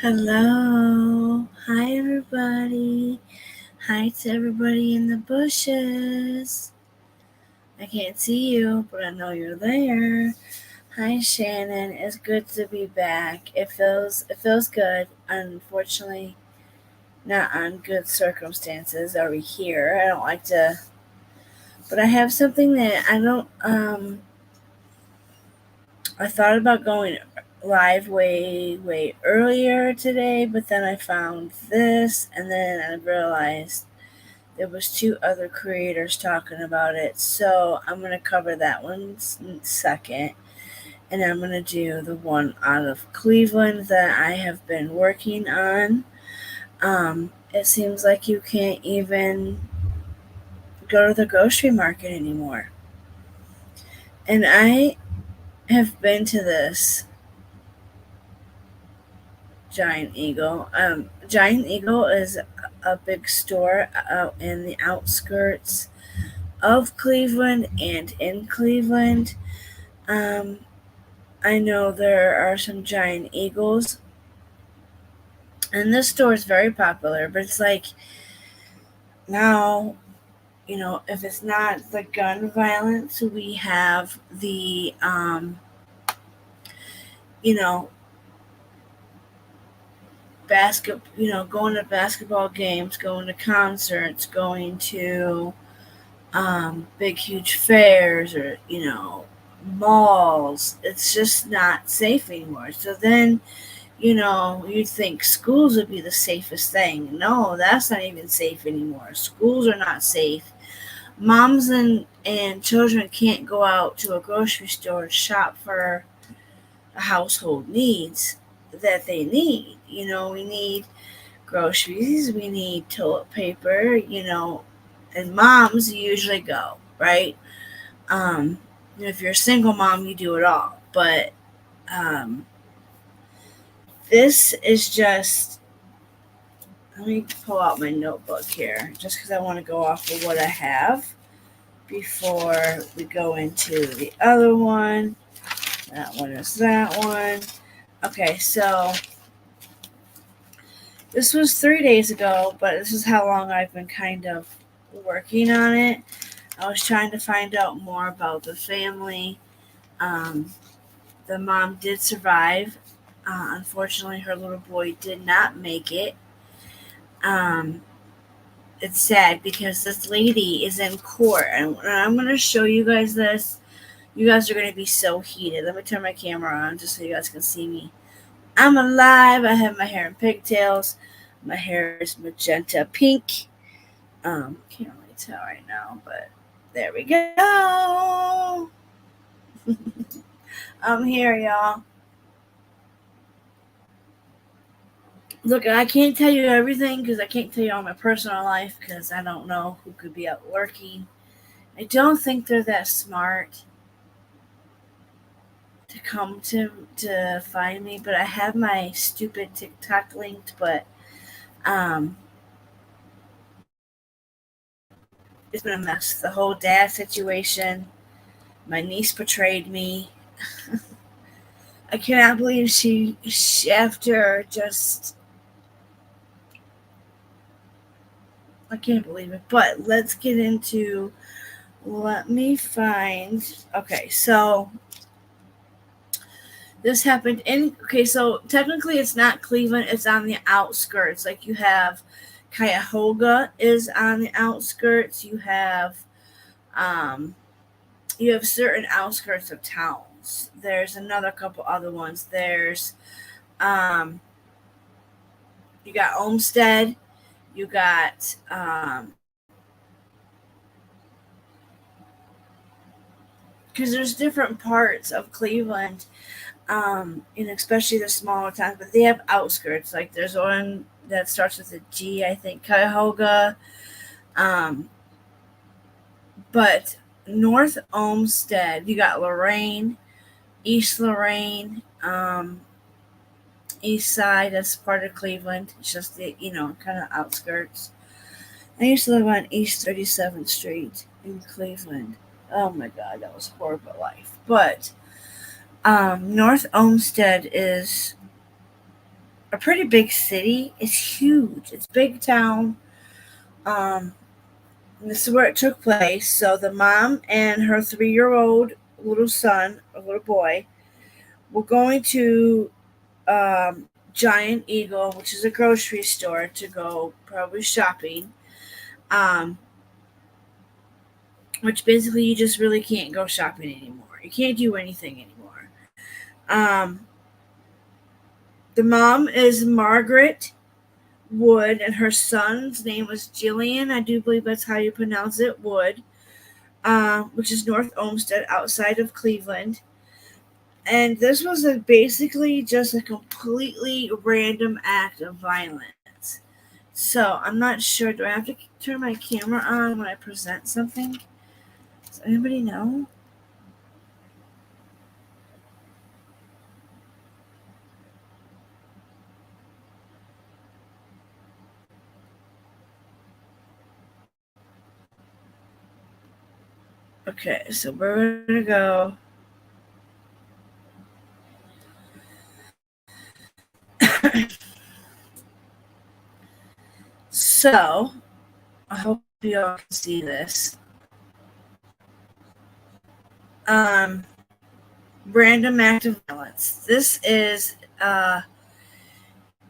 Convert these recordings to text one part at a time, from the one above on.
Hello. Hi, everybody. Hi to everybody in the bushes. I can't see you, but I know you're there. Hi, Shannon. It's good to be back. It feels good. Unfortunately, not on good circumstances are we here. I don't like to, but I have something that I don't. I thought about going live way earlier today, but then I found this, and then I realized there was two other creators talking about it, so I'm gonna cover that one second, and I'm gonna do the one out of Cleveland that I have been working on. It seems like you can't even go to the grocery market anymore, and I have been to this Giant Eagle. Giant Eagle is a big store out in the outskirts of Cleveland and in Cleveland. Um, I know there are some Giant Eagles, and this store is very popular, but it's like now, if it's not the gun violence, we have the, you know, going to basketball games, going to concerts, going to big, huge fairs or, malls. It's just not safe anymore. So then, you'd think schools would be the safest thing. No, that's not even safe anymore. Schools are not safe. Moms and children can't go out to a grocery store to shop for household needs that they need. We need groceries, we need toilet paper, and moms usually go, right? Um, if you're a single mom, you do it all. But um, this is just, let me pull out my notebook here just because I want to go off of what I have before we go into the other one. That one is that one. Okay, so this was 3 days ago, but this is how long I've been kind of working on it. I was trying to find out more about the family. Um, the mom did survive. Unfortunately, her little boy did not make it. Um, it's sad because this lady is in court, and I'm going to show you guys this. You guys are going to be so heated. Let me turn my camera on just so you guys can see me. I'm alive. I have my hair in pigtails. My hair is magenta pink. Can't really tell right now, but there we go. I'm here, y'all. Look, I can't tell you everything because I can't tell you all my personal life because I don't know who could be out working. I don't think they're that smart to come to find me, but I have my stupid TikTok linked. But um, it's been a mess. The whole dad situation. My niece betrayed me. I cannot believe she after just I can't believe it. But let's get into. Let me find. Okay, so this happened in. Okay, so technically it's not Cleveland. It's on the outskirts. Like you have Cuyahoga is on the outskirts. Um, you have certain outskirts of towns. There's another couple other ones. Um, you got Olmsted. You got because there's different parts of Cleveland, and especially the smaller towns, but they have outskirts. Like there's one that starts with a G, I think, Cuyahoga. Um, but North Olmsted, you got Lorraine, East Lorraine, East Side. That's part of Cleveland. It's just the kind of outskirts. I used to live on East 37th Street in Cleveland. Oh my God, that was a horrible life. But North Olmsted is a pretty big city. It's huge. It's a big town. Um, this is where it took place. So the mom and her 3-year-old little son, a little boy, were going to Giant Eagle, which is a grocery store, to go probably shopping. Um, which basically you just really can't go shopping anymore. You can't do anything anymore. Um, the mom is Margaret Wood, and her son's name was Jillian. I do believe that's how you pronounce it, Wood, which is North Olmsted, outside of Cleveland. And this was basically just a completely random act of violence. So I'm not sure. Do I have to turn my camera on when I present something? Does anybody know? Okay, so we're gonna go. So I hope you all can see this. Random act of violence. This is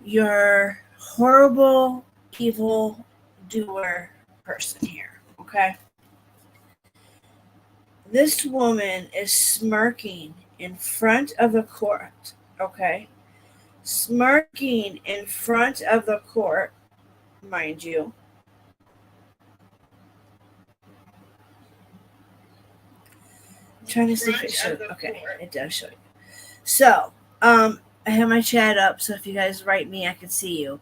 your horrible, evil doer person here. Okay. This woman is smirking in front of the court. Okay. Smirking in front of the court, mind you. I'm trying to see if it shows. Okay, it does show you. So, I have my chat up, so if you guys write me, I can see you.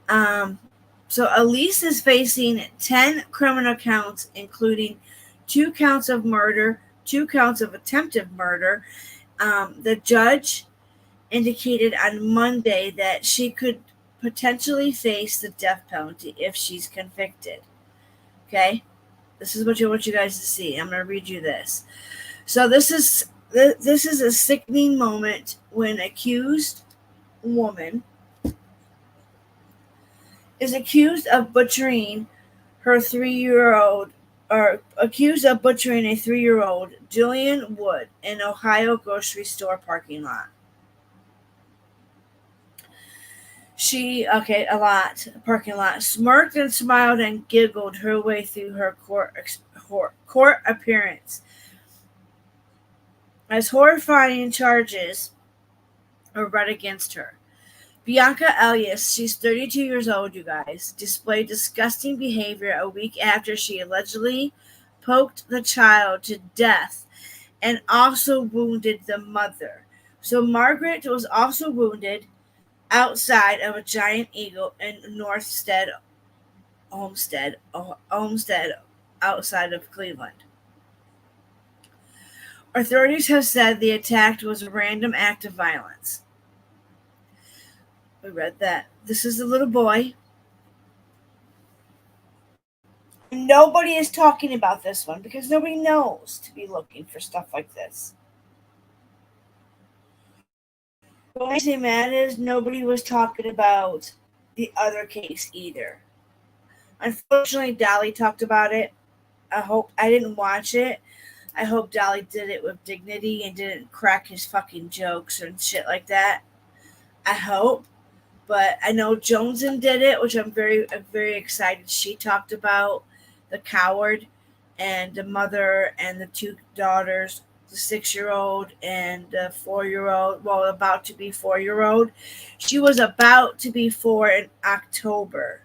So Elise is facing 10 criminal counts, including 2 counts of murder, 2 counts of attempted murder. The judge indicated on Monday that she could potentially face the death penalty if she's convicted. Okay, this is what I want you guys to see. I'm going to read you this. So this is a sickening moment when accused woman is accused of butchering her 3-year-old, or accused of butchering a 3-year-old, Jillian Wood, in Ohio grocery store parking lot. She, parking lot, smirked and smiled and giggled her way through her court appearance as horrifying charges are read against her. Bianca Elias, she's 32 years old, you guys, displayed disgusting behavior a week after she allegedly poked the child to death and also wounded the mother. So Margaret was also wounded outside of a Giant Eagle in Olmsted, outside of Cleveland. Authorities have said the attack was a random act of violence. We read that. This is a little boy. Nobody is talking about this one because nobody knows to be looking for stuff like this. What makes me mad is nobody was talking about the other case either. Unfortunately, Dolly talked about it. I didn't watch it. I hope Dolly did it with dignity and didn't crack his fucking jokes and shit like that. I hope. But I know Joneson did it, which I'm very excited. She talked about the coward and the mother and the 2 daughters, the 6-year-old and the 4-year-old, well, about to be 4-year-old. She was about to be 4 in October.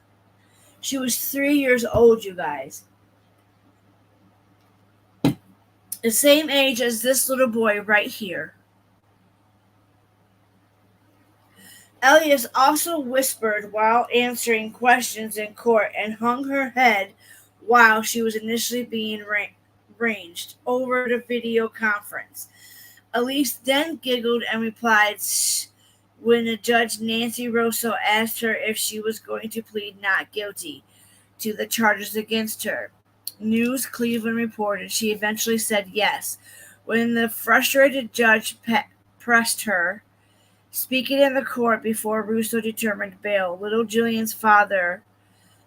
She was 3 years old, you guys. The same age as this little boy right here. Elias also whispered while answering questions in court and hung her head while she was initially being ranged over the video conference. Elise then giggled and replied when the judge Nancy Rosso asked her if she was going to plead not guilty to the charges against her. News Cleveland reported she eventually said yes. When the frustrated judge pressed her, Speaking in the court before Russo determined bail, little Julian's father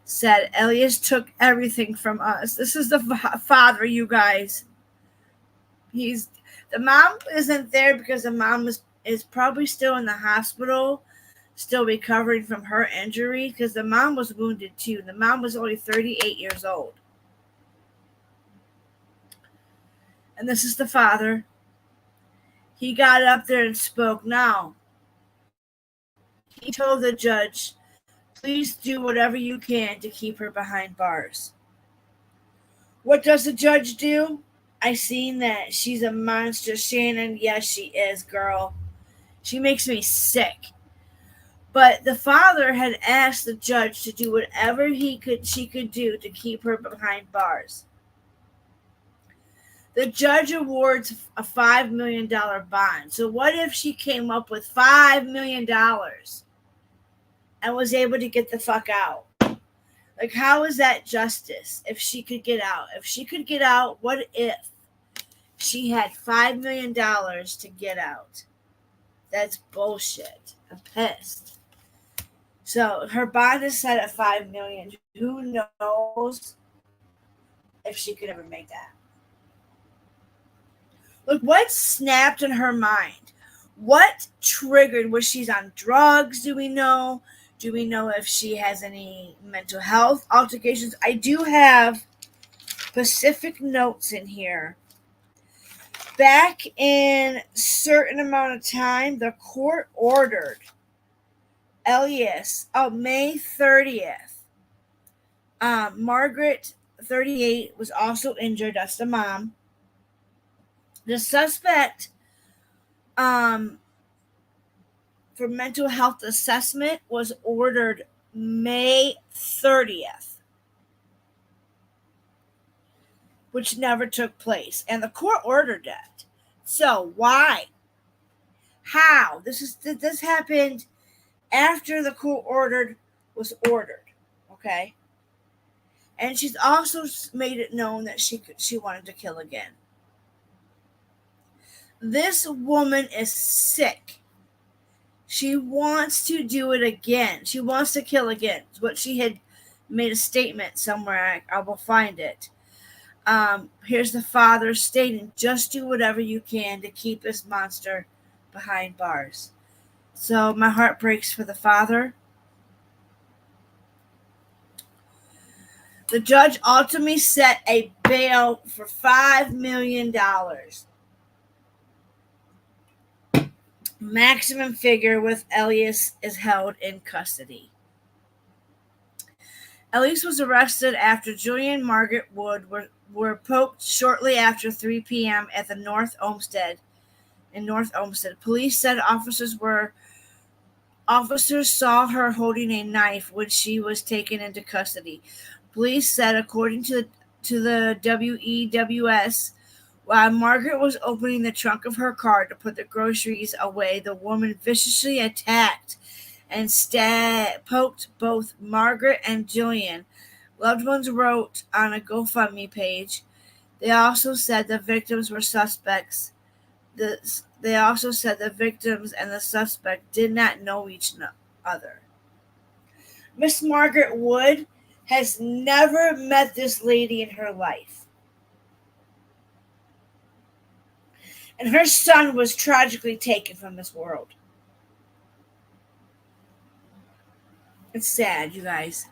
said, Elias took everything from us. This is the father, you guys. The mom isn't there because the mom is probably still in the hospital, still recovering from her injury, because the mom was wounded too. The mom was only 38 years old. And this is the father. He got up there and spoke. Now, he told the judge, please do whatever you can to keep her behind bars. What does the judge do? I seen that. She's a monster, Shannon. Yes, she is, girl. She makes me sick. But the father had asked the judge to do whatever she could do to keep her behind bars. The judge awards a $5 million bond. So what if she came up with $5 million and was able to get the fuck out? Like, how is that justice if she could get out? If she could get out, what if she had $5 million to get out? That's bullshit. I'm pissed. So her bond is set at $5 million. Who knows if she could ever make that? Look, what snapped in her mind? What triggered? Was she on drugs? Do we know? Do we know if she has any mental health altercations? I do have specific notes in here. Back in a certain amount of time, the court ordered Elias, May 30th. Margaret, 38, was also injured. That's the mom. The suspect for mental health assessment was ordered May 30th, which never took place. And the court ordered that. So why? How? This happened after the court was ordered. Okay? And she's also made it known that she wanted to kill again. This woman is sick. She wants to do it again. She wants to kill again. It's what she had made a statement somewhere. I will find it. Here's the father stating, just do whatever you can to keep this monster behind bars. So my heart breaks for the father. The judge ultimately set a bail for $5 million. Maximum figure with Elias is held in custody. Elias was arrested after Julian and Margaret Wood were poked shortly after 3 p.m. at the North Olmsted. In North Olmsted, police said officers saw her holding a knife when she was taken into custody. Police said, according to the WEWS, while Margaret was opening the trunk of her car to put the groceries away, the woman viciously attacked and poked both Margaret and Julian. Loved ones wrote on a GoFundMe page. They also said the victims were suspects. They also said the victims and the suspect did not know each other. Miss Margaret Wood has never met this lady in her life. And her son was tragically taken from this world. It's sad, you guys.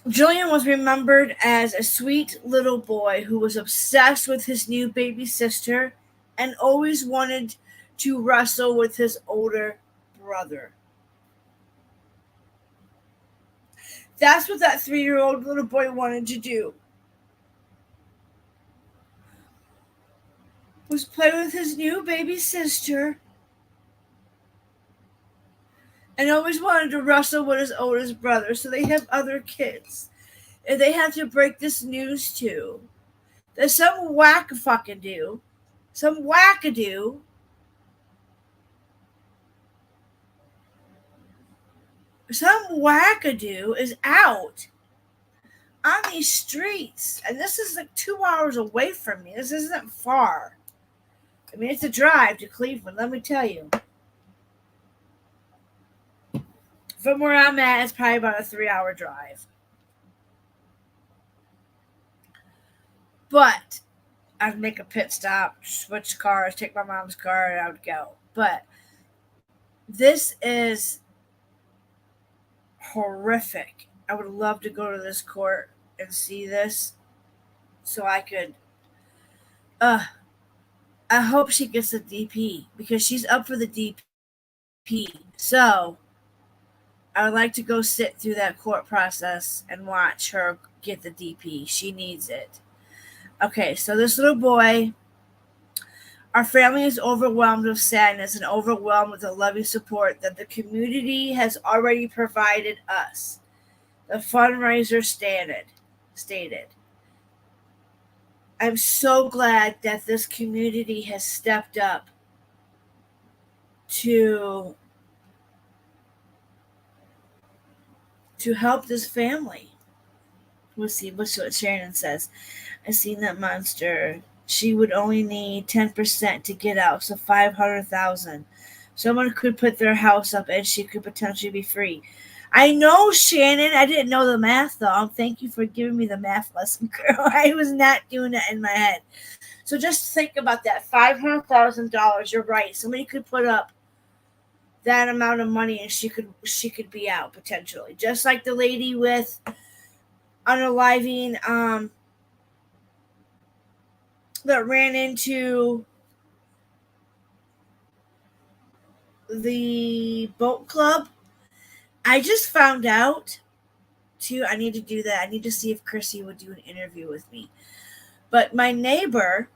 Julian was remembered as a sweet little boy who was obsessed with his new baby sister and always wanted to wrestle with his older brother. That's what that 3-year-old little boy wanted to do. Was play with his new baby sister and always wanted to wrestle with his oldest brother. So they have other kids. And they have to break this news to. There's some wackadoo is out on these streets. And this is like 2 hours away from me. This isn't far. I mean, it's a drive to Cleveland, let me tell you. From where I'm at, it's probably about a 3-hour drive. But I'd make a pit stop, switch cars, take my mom's car, and I would go. But this is horrific. I would love to go to this court and see this so I could. Uh, I hope she gets the DP because she's up for the DP. So I would like to go sit through that court process and watch her get the DP. She needs it. Okay, so this little boy, our family is overwhelmed with sadness and overwhelmed with the loving support that the community has already provided us. The fundraiser stated. I'm so glad that this community has stepped up to help this family. We'll see what Shannon says. I seen that monster. She would only need 10% to get out, so 500,000. Someone could put their house up and she could potentially be free. I know, Shannon. I didn't know the math, though. Thank you for giving me the math lesson, girl. I was not doing that in my head. So just think about that. $500,000. You're right. Somebody could put up that amount of money and she could be out potentially. Just like the lady with unaliving that ran into the boat club. I just found out too. I need to do that. I need to see if Chrissy would do an interview with me. But my neighbor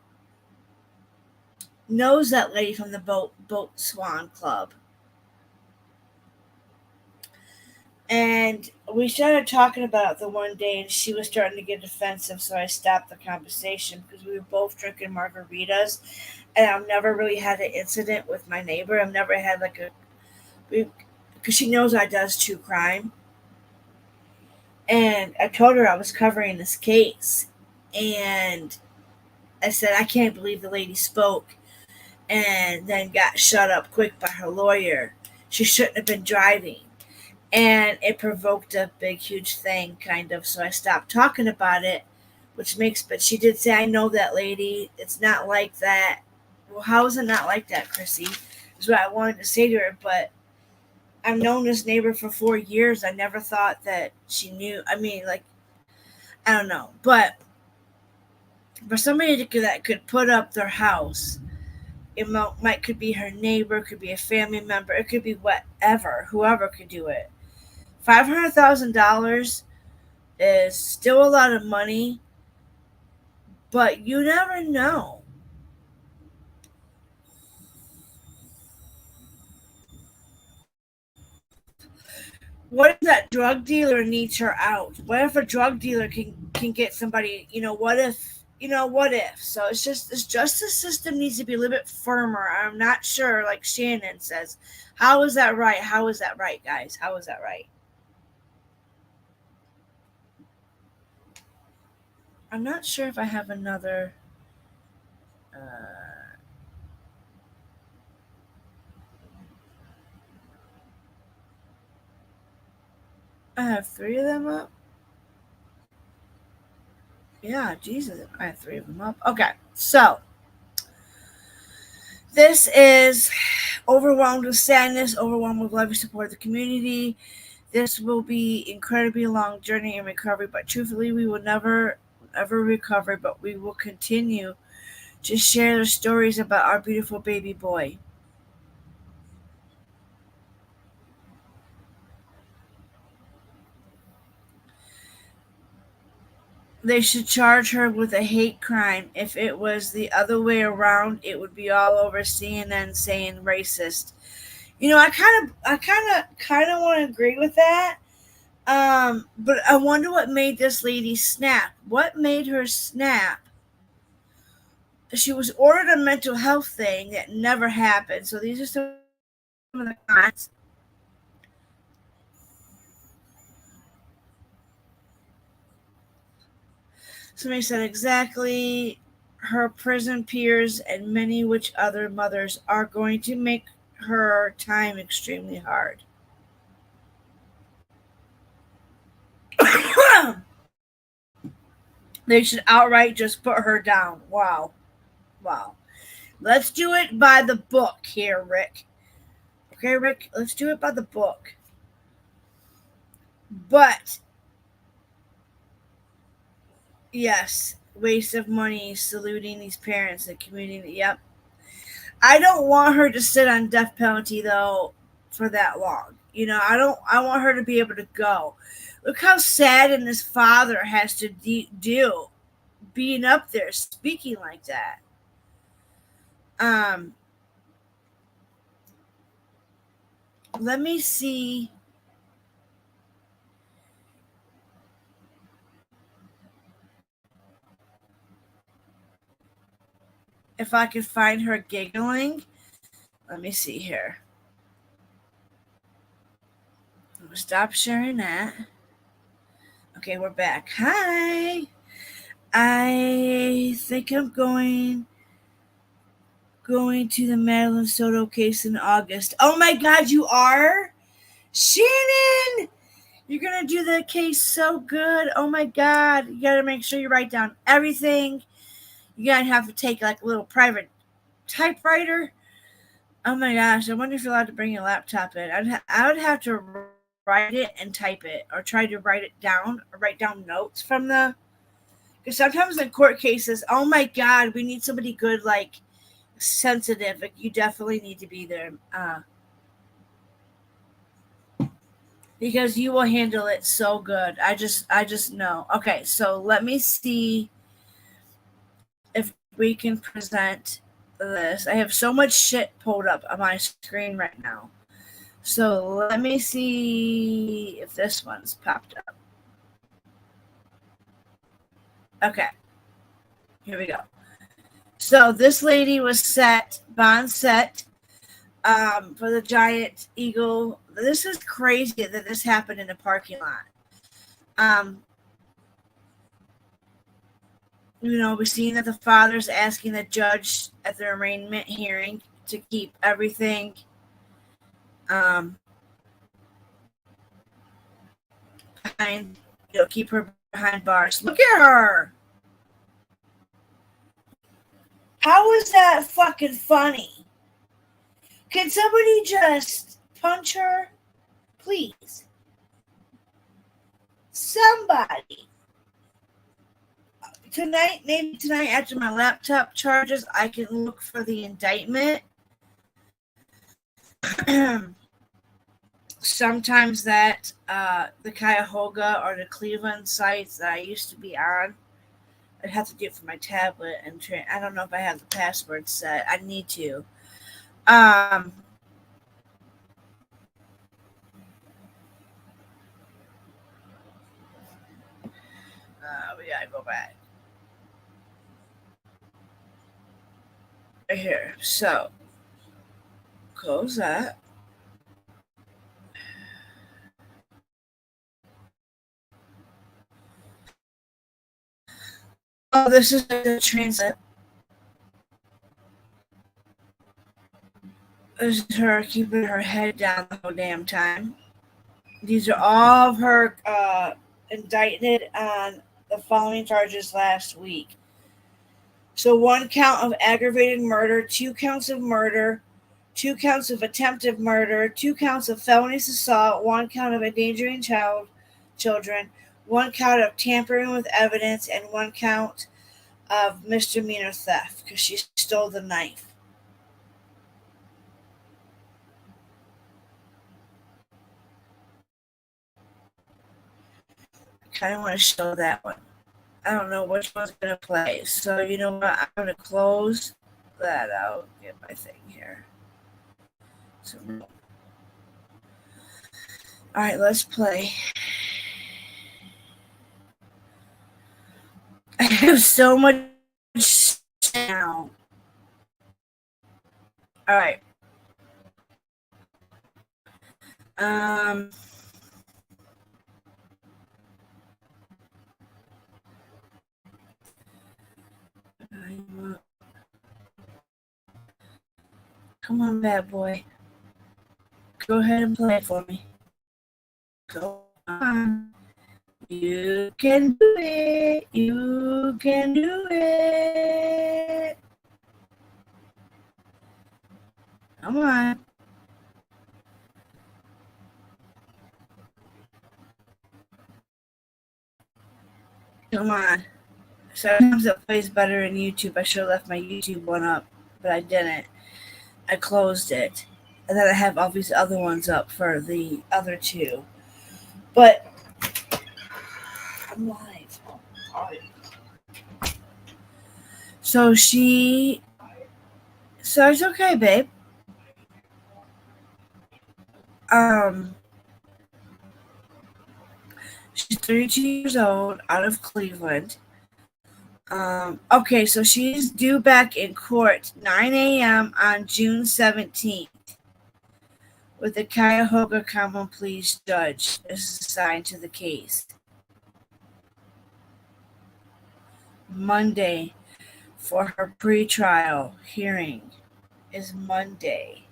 knows that lady from the boat swan club. And we started talking about it the one day, and she was starting to get defensive, so I stopped the conversation because we were both drinking margaritas, and I've never really had an incident with my neighbor. I've never had because she knows I does true crime, and I told her I was covering this case, and I said I can't believe the lady spoke, and then got shut up quick by her lawyer. She shouldn't have been driving. And it provoked a big, huge thing, kind of. So I stopped talking about it, but she did say, I know that lady. It's not like that. Well, how is it not like that, Chrissy? Is what I wanted to say to her. But I've known this neighbor for 4 years. I never thought that she knew. I mean, like, I don't know. But for somebody that could put up their house, it could be her neighbor, could be a family member, it could be whatever, whoever could do it. $500,000 is still a lot of money, but you never know. What if that drug dealer needs her out? What if a drug dealer can get somebody? What if? What if? So it's just this justice system needs to be a little bit firmer. I'm not sure, like Shannon says. How is that right? How is that right, guys? How is that right? I'm not sure if I have another. I have 3 of them up. Yeah, Jesus, I have 3 of them up. Okay, so this is overwhelmed with sadness, overwhelmed with love and support of the community. This will be incredibly long journey in recovery, but truthfully, we will never ever recover, but we will continue to share the stories about our beautiful baby boy. They should charge her with a hate crime. If it was the other way around, it would be all over CNN saying racist. I kind of want to agree with that. But I wonder what made this lady snap. What made her snap? She was ordered a mental health thing that never happened. So these are some of the comments. Somebody said exactly. her prison peers and many which other mothers are going to make her time extremely hard. They should outright just put her down. Wow. Wow. Let's do it by the book here, Rick. Okay, Rick, let's do it by the book. But, yes, waste of money, saluting these parents and community. Yep. I don't want her to sit on death penalty, though, for that long. I want her to be able to go. Look how sad and his father has to do being up there speaking like that. Let me see if I can find her giggling. Let me see here. Stop sharing that. Okay, we're back. Hi. I think I'm going to the Madeline Soto case in August. Oh my God, you are? Shannon! You're going to do the case so good. Oh my God. You got to make sure you write down everything. You got to have to take like a little private typewriter. Oh my gosh. I wonder if you're allowed to bring your laptop in. I would have to write it and type it, or try to write it down, or write down notes from the. Because sometimes in court cases, oh my God, we need somebody good, like sensitive. Like, you definitely need to be there. Because you will handle it so good. I just know. Okay, so let me see if we can present this. I have so much shit pulled up on my screen right now. So let me see if this one's popped up. Okay. Here we go. So this lady was bond set for the Giant Eagle. This is crazy that this happened in a parking lot. We're seeing that the father's asking the judge at the arraignment hearing to keep everything behind, keep her behind bars. Look at her. How is that fucking funny? Can somebody just punch her? Please. Somebody. Maybe tonight after my laptop charges, I can look for the indictment. Sometimes that the Cuyahoga or the Cleveland sites that I used to be on, I'd have to do it for my tablet, and I don't know if I have the password set. I need to. We gotta go back. Right here. So, close that. Oh, this is the transit. This is her keeping her head down the whole damn time. These are all of her indicted on the following charges last week. So 1 count of aggravated murder, 2 counts of murder, 2 counts of attempted murder, 2 counts of felonious assault, 1 count of endangering children, 1 count of tampering with evidence, and 1 count of misdemeanor theft because she stole the knife. I kind of want to show that one. I don't know which one's going to play. So, you know what? I'm going to close that out. Get my thing here. So, all right, let's play. I have so much now. All right. Come on, bad boy. Go ahead and play it for me. Go on. You can do it. You can do it. Come on. Come on. Sometimes it plays better in YouTube. I should have left my YouTube one up, but I didn't. I closed it. And then I have all these other ones up for the other two. But I'm live. So it's okay, babe. She's 32 years old, out of Cleveland. Okay, so she's due back in court 9 a.m. on June 17th with the Cuyahoga Common Pleas judge is assigned to the case. Monday for her pretrial hearing is Monday,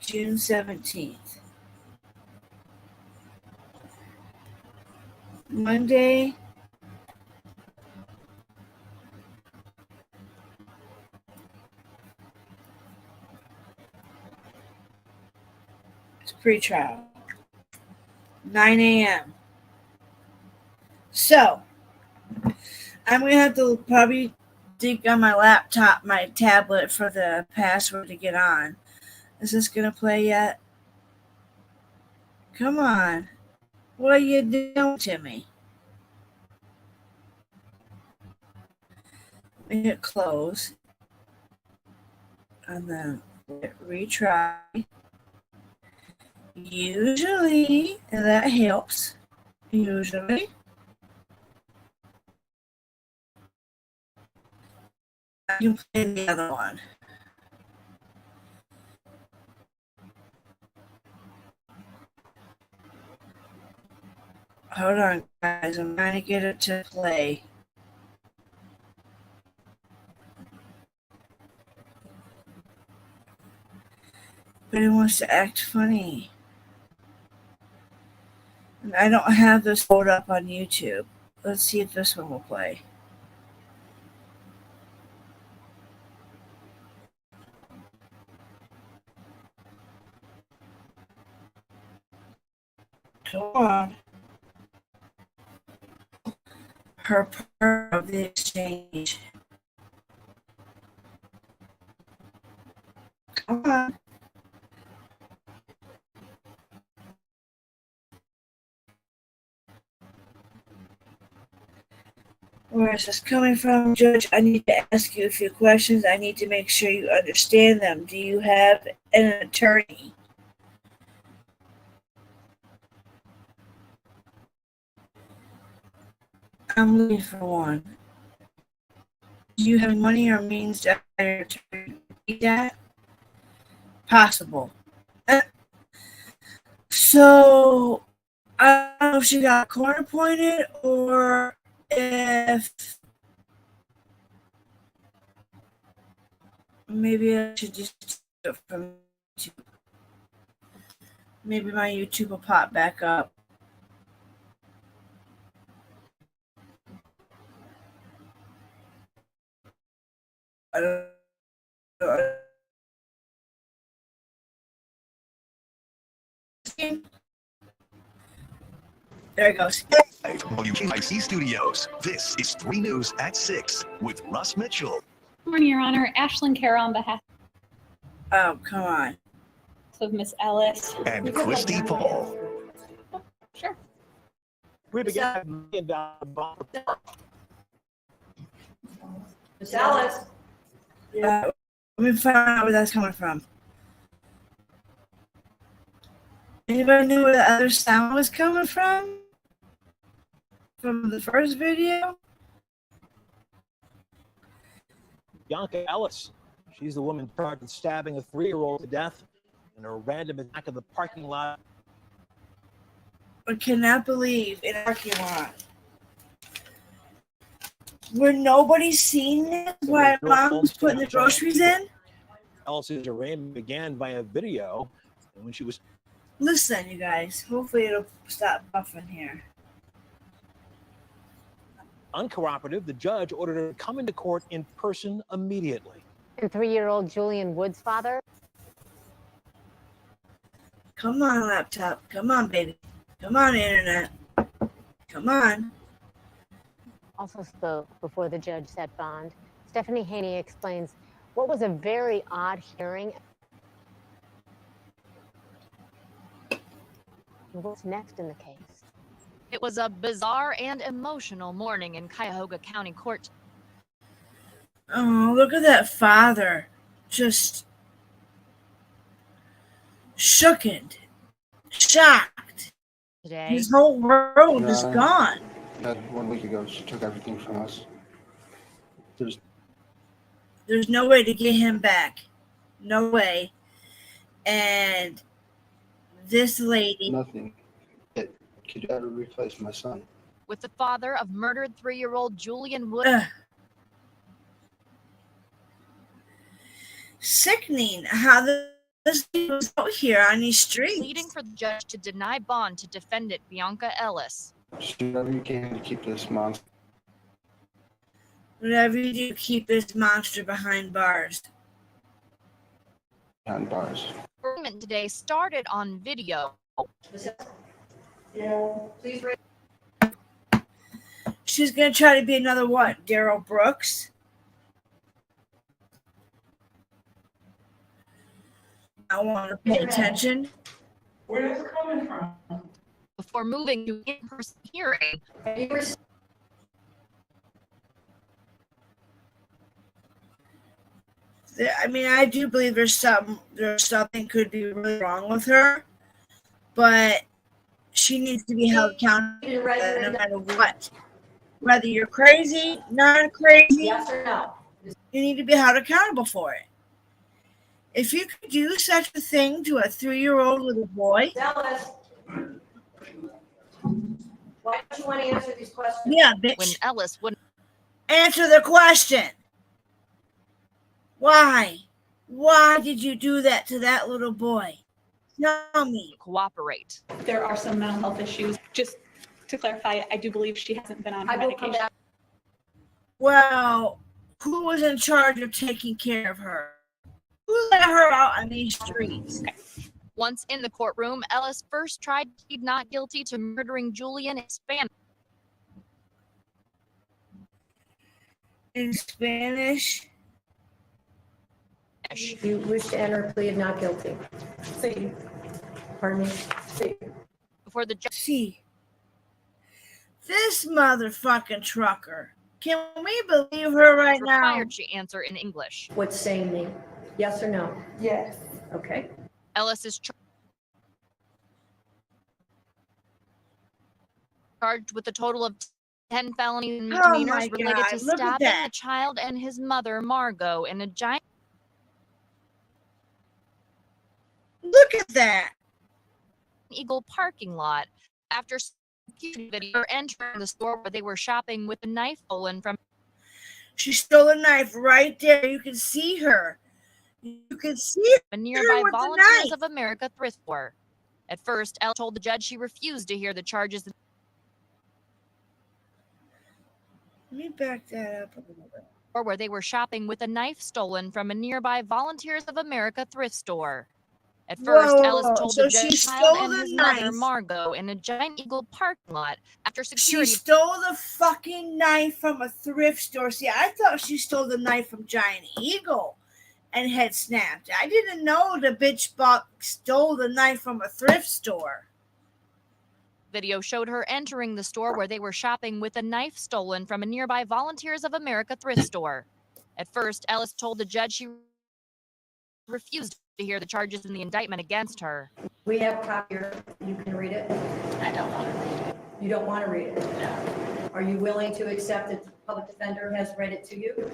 June 17th. Monday, it's pretrial, 9 a.m. So, I'm going to have to probably dig on my laptop, my tablet for the password to get on. Is this going to play yet? Come on. What are you doing to me? Let me hit close. And then retry. Usually, that helps. Usually. I can play the other one. Hold on, guys. I'm trying to get it to play. But it wants to act funny. And I don't have this pulled up on YouTube. Let's see if this one will play. Come on. Her part of the exchange. Come on. Where is this coming from, Judge? I need to ask you a few questions. I need to make sure you understand them. Do you have an attorney? I'm looking for one. Do you have money or means to hire an attorney? Need that? Possible. So, I don't know if she got court appointed or if maybe I should just do it from YouTube. Maybe my YouTube will pop back up. I don't know. There it goes. WKIC Studios. This is 3 News at 6 with Russ Mitchell. Good morning, Your Honor. Ashlyn Carroll on behalf Oh, come on. of Miss Ellis. And Christy Paul. Sure. We began $1 million bond. Miss Ellis. Yeah, let me find out where that's coming from. Anybody knew where the other sound was coming from? From the first video? Bianca Ellis. She's the woman charged with stabbing a 3-year-old to death in a random attack of the parking lot. I cannot believe in a parking lot. Where nobody's seen this while mom was putting the groceries in? Ellis's arraignment began via video, and when she was Listen, you guys. Hopefully it'll stop buffing here. uncooperative, the judge ordered her to come into court in person immediately. And 3-year-old Julian Wood's father. Come on, laptop. Come on, baby. Come on, internet. Come on. Also spoke before the judge set bond. Stephanie Haney explains what was a very odd hearing. And what's next in the case? It was a bizarre and emotional morning in Cuyahoga County Court. Oh, look at that father. Just shookened. Shocked. Today, His whole world is No. gone. That 1 week ago, she took everything from us. There's no way to get him back. No way. And this lady. Nothing that could ever replace my son. with the father of murdered 3-year-old Julian Wood. Sickening how this was out here on these streets. Pleading for the judge to deny bond to defendant Bianca Ellis. Do whatever you can to keep this monster Whatever you do, keep this monster behind bars. behind bars. Argument today started on video. Please raise. She's gonna try to be another what? Daryl Brooks? I want to pay attention. Where is it coming from? Before moving to in-person hearing, I mean, I do believe there's something could be really wrong with her, but she needs to be held accountable no matter what. Whether you're crazy, not crazy, Yes or no? you need to be held accountable for it. If you could do such a thing to a 3-year-old little boy, Dallas. Why don't you want to answer these questions? yeah, when bitch, Ellis would answer the question. Why? Why did you do that to that little boy? Tell me. cooperate. There are some mental health issues. Just to clarify, I do believe she hasn't been on her I will come medication. back. Well, who was in charge of taking care of her? Who let her out on these streets? Once in the courtroom, Ellis first tried to plead not guilty to murdering Julian in Spanish. In Spanish? You wish to enter a plea of not guilty. See, Pardon me? Before the judge, See, this motherfucking trucker. Can we believe her right now? required she answer in English. What's saying me? Yes or no? yes. Okay. Ellis is charged with a total of 10 felonies and Oh misdemeanors my related God, to look at stabbing that. the child and his mother, Margot, in a giant Look at that. Eagle parking lot after security video entering the store where they were shopping with a knife stolen from She stole a knife right there. You can see her. You can see her. a nearby with the Volunteers knife. of America thrift store. At first, Elle told the judge she refused to hear the charges Let me back that up a little bit. or where they were shopping with a knife stolen from a nearby Volunteers of America thrift store. At first, Whoa, Ellis told so the she judge stole child and the his mother, knife. Margot, in a Giant Eagle parking lot after She security stole the fucking knife from a thrift store. See, I thought she stole the knife from Giant Eagle and had snapped. I didn't know the bitch stole the knife from a thrift store. video showed her entering the store where they were shopping with a knife stolen from a nearby Volunteers of America thrift store. At first, Ellis told the judge she refused to hear the charges in the indictment against her. We have a copy here. You can read it. I don't want to read it. You don't want to read it? No. Are you willing to accept that the public defender has read it to you?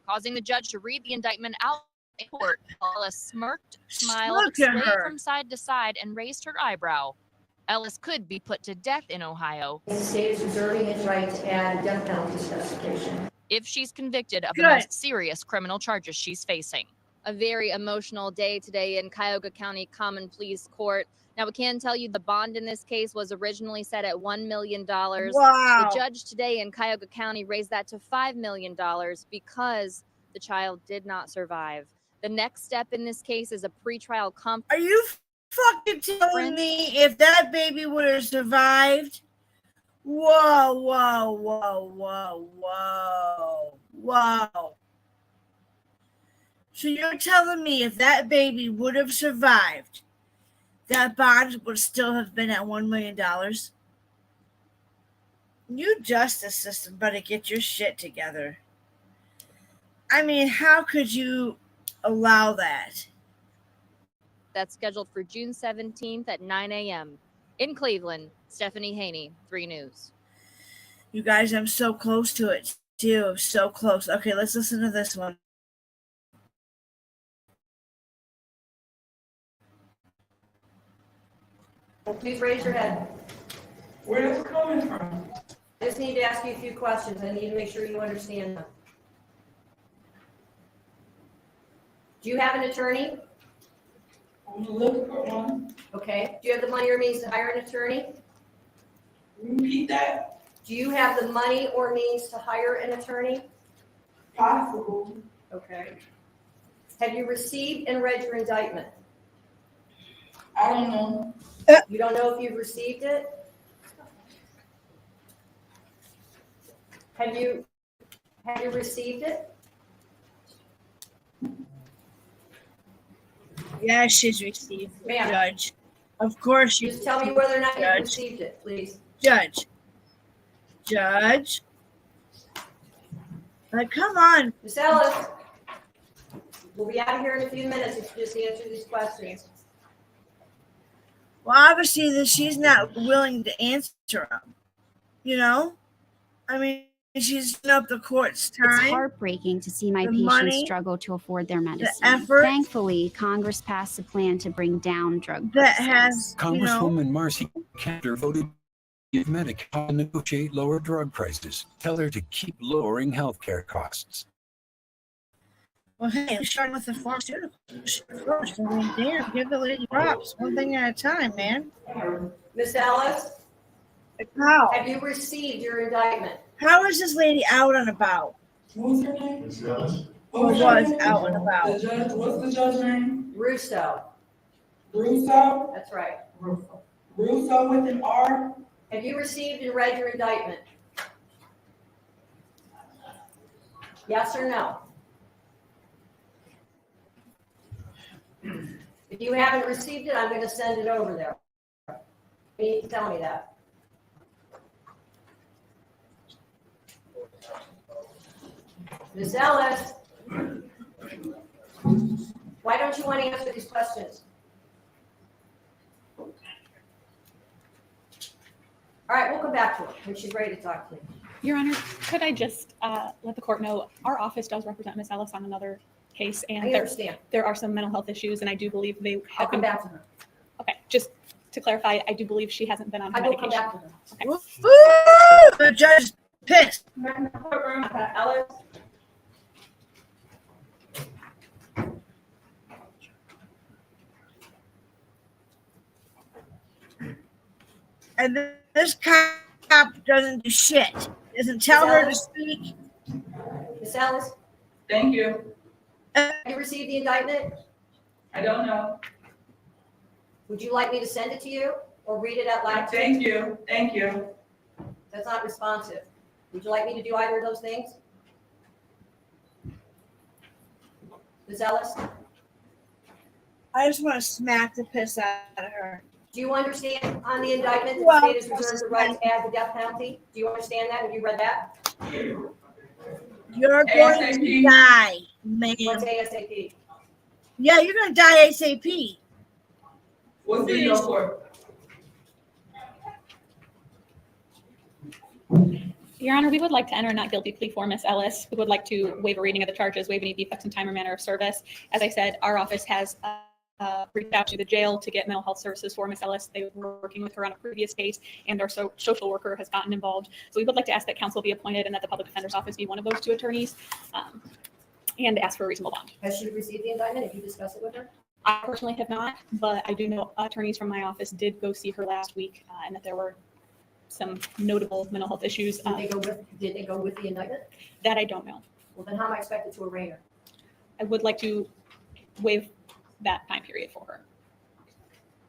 Causing the judge to read the indictment out in court. Ellis smirked, smiled, Look at swayed her. from side to side, and raised her eyebrow. Ellis could be put to death in Ohio The state is reserving its right to add a death penalty specification. if she's convicted of the Good. most serious criminal charges she's facing. A very emotional day today in Cuyahoga County Common Pleas Court. Now, we can tell you the bond in this case was originally set at $1 million. Wow. The judge today in Cuyahoga County raised that to $5 million because the child did not survive. The next step in this case is a pretrial conference. Are you fucking telling me if that baby would have survived? Whoa, whoa, whoa, whoa, whoa, whoa. So you're telling me if that baby would have survived, that bond would still have been at $1 million? You justice system better get your shit together. I mean, how could you allow that? That's scheduled for June 17th at 9 a.m. In Cleveland, Stephanie Haney, 3 News. You guys, I'm so close to it, too. So close. Okay, let's listen to this one. Please raise your hand. Where is it coming from? I just need to ask you a few questions. I need to make sure you understand them. Do you have an attorney? I'm looking for one. Okay. Do you have the money or means to hire an attorney? Repeat that. Do you have the money or means to hire an attorney? Possible. Okay. Have you received and read your indictment? I don't know. You don't know if you've received it? Have you received it? Yeah, she's received. Ma'am. Judge. Of course you Just tell me whether or not you've Judge. received it, please. Judge. Like, come on. Ms. Ellis, we'll be out of here in a few minutes if you just answer these questions. Well, obviously, that she's not willing to answer them. You know? I mean, she's using up the court's It's time. heartbreaking to see my the patients money, struggle to afford their medicine. effort. Thankfully, Congress passed a plan to bring down drug That prices. has, you know, Congresswoman Marcy Kaptur voted to give Medicare to negotiate lower drug prices. Tell her to keep lowering healthcare costs. well, hey, I'm starting with the pharmaceuticals first. I mean, damn, give the lady props. One thing at a time, man. Ms. Ellis, How? have you received your indictment? How is this lady out and about? What's her name? Or was out and about? The judge, what's the judge's name? Russo. Russo? That's right. Russo with an R? Have you received and read your indictment? Yes or no? If you haven't received it, I'm going to send it over there. You need to tell me that. Ms. Ellis, why don't you want to answer these questions? All right, we'll come back to her when she's ready to talk to you. Your Honor, could I just let the court know our office does represent Ms. Ellis on another case, I and understand. there are some mental health issues, and I do believe they I'll have come been. back to her. Okay, just to clarify, I do believe she hasn't been on her I will come medication. back to her. Okay. Woo! The judge is pissed. Ellis? And this cop doesn't do shit. Doesn't tell her to speak. Ms. Ellis, Thank you. have you received the indictment? I don't know. Would you like me to send it to you or read it out loud? Thank you. Thank you. That's not responsive. Would you like me to do either of those things? Ms. Ellis, I just want to smack the piss out of her. do you understand on the indictment that Well, the state has reserved the right to add the death penalty? Do you understand that? Have you read that? You're going to ASAP. die, man. What's ASAP? Yeah, you're going to die ASAP. What's the deal for? Your Honor, we would like to enter a not guilty plea for Ms. Ellis. We would like to waive a reading of the charges, waive any defects in time or manner of service. As I said, our office has reached out to the jail to get mental health services for Miss Ellis. They were working with her on a previous case, and our social worker has gotten involved. So we would like to ask that counsel be appointed and that the public defender's office be one of those two attorneys, and ask for a reasonable bond. Has she received the indictment? Have you discussed it with her? I personally have not, but I do know attorneys from my office did go see her last week, and that there were some notable mental health issues. Did they go with the indictment? That I don't know. Well, then how am I expected to arraign her? I would like to waive that time period for her.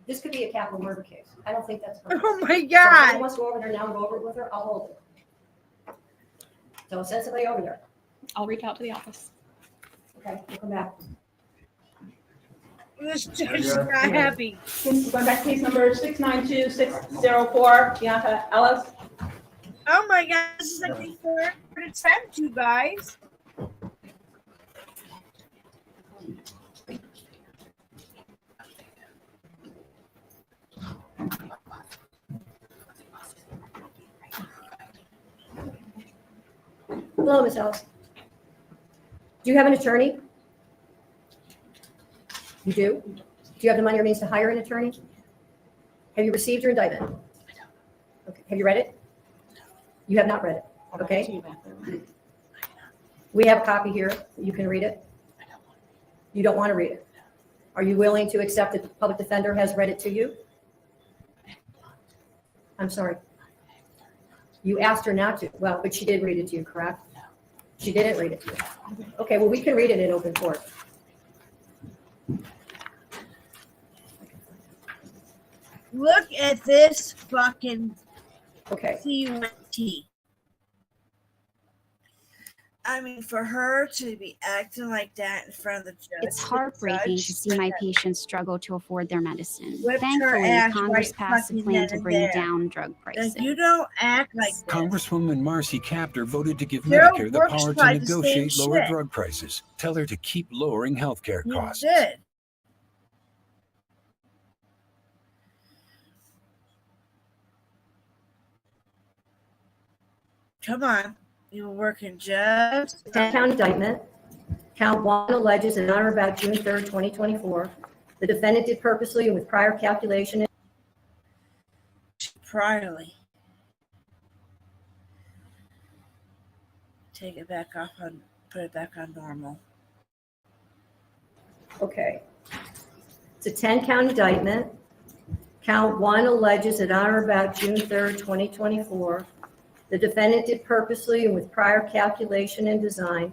This could be a capital murder case. I don't think that's her. Oh my So if God. anyone wants to go over there now and go over it with her, I'll hold it. So send somebody over there. I'll reach out to the office. Okay, we'll come back. This judge is not happy. Going back to case number 692604, Bianca Ellis. Oh my God, this is like the third attempt, you guys. Hello, Ms. Ellis. Do you have an attorney? You do? Do you have the money or means to hire an attorney? Have you received your indictment? Okay. Have you read it? You have not read it. Okay. We have a copy here. You can read it. You don't want to read it. Are you willing to accept that the public defender has read it to you? I'm sorry. You asked her not to. Well, but she did read it to you, correct? She didn't read it to you. Okay, well, we can read it in open court. Look at this fucking Okay. CUNT. I mean, for her to be acting like that in front of the judge. It's heartbreaking to see my patients struggle to afford their medicine. Whipped her Thankfully, ass Congress right passed a fucking plan then to and bring there. down drug prices. Like, you don't act like this. Congresswoman Marcy Kaptur voted to give Carol Medicare the Brooks power to tried the same negotiate lower shit. drug prices. Tell her to keep lowering healthcare You costs. did. Come on. You were working just. 10-count indictment. Count 1 alleges that on or about June 3rd, 2024, the defendant did purposely and with prior calculation. Priorly. Take it back off on, put it back on normal. Okay. It's a 10-count indictment. Count 1 alleges that on or about June 3rd, 2024, the defendant did purposely and with prior calculation and design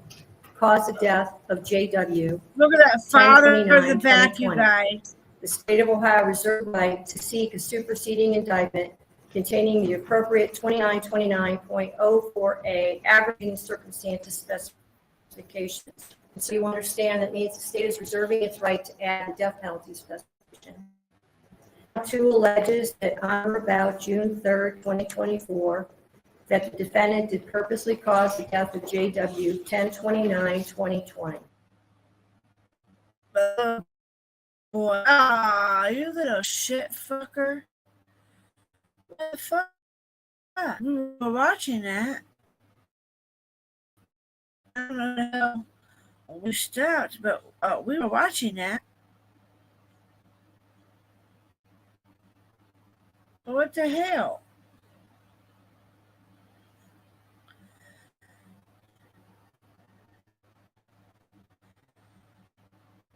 cause the death of J.W. Look at that father in the 10/29/2020. back, you guys. The state of Ohio reserved the right to seek a superseding indictment containing the appropriate 2929.04A aggravating circumstances specifications. And so you understand that means the state is reserving its right to add the death penalty specification. Count 2 alleges that on or about June 3rd, 2024, that the defendant did purposely cause the death of J.W. 10/29/2020. Boy, ah, you little shit fucker. What the fuck? We were watching that. I don't know how we stopped, but we were watching that. What the hell?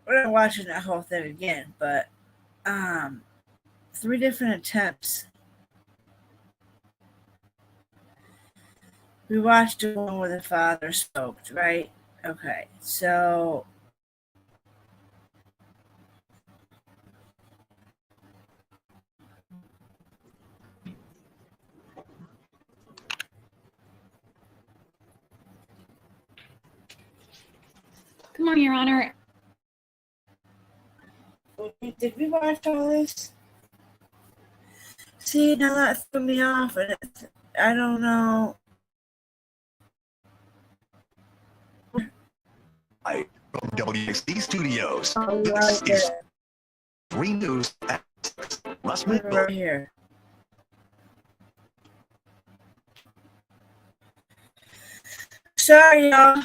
We're not watching that whole thing again, but 3 different attempts. We watched the one where the father smoked, right? Okay, so Good morning, Your Honor. did we watch all this? See, now that threw me off, and I don't know. From WXD Studios, Oh, this right is there. 3 News at 6. Russ Right Mitchell. here. Sorry, y'all.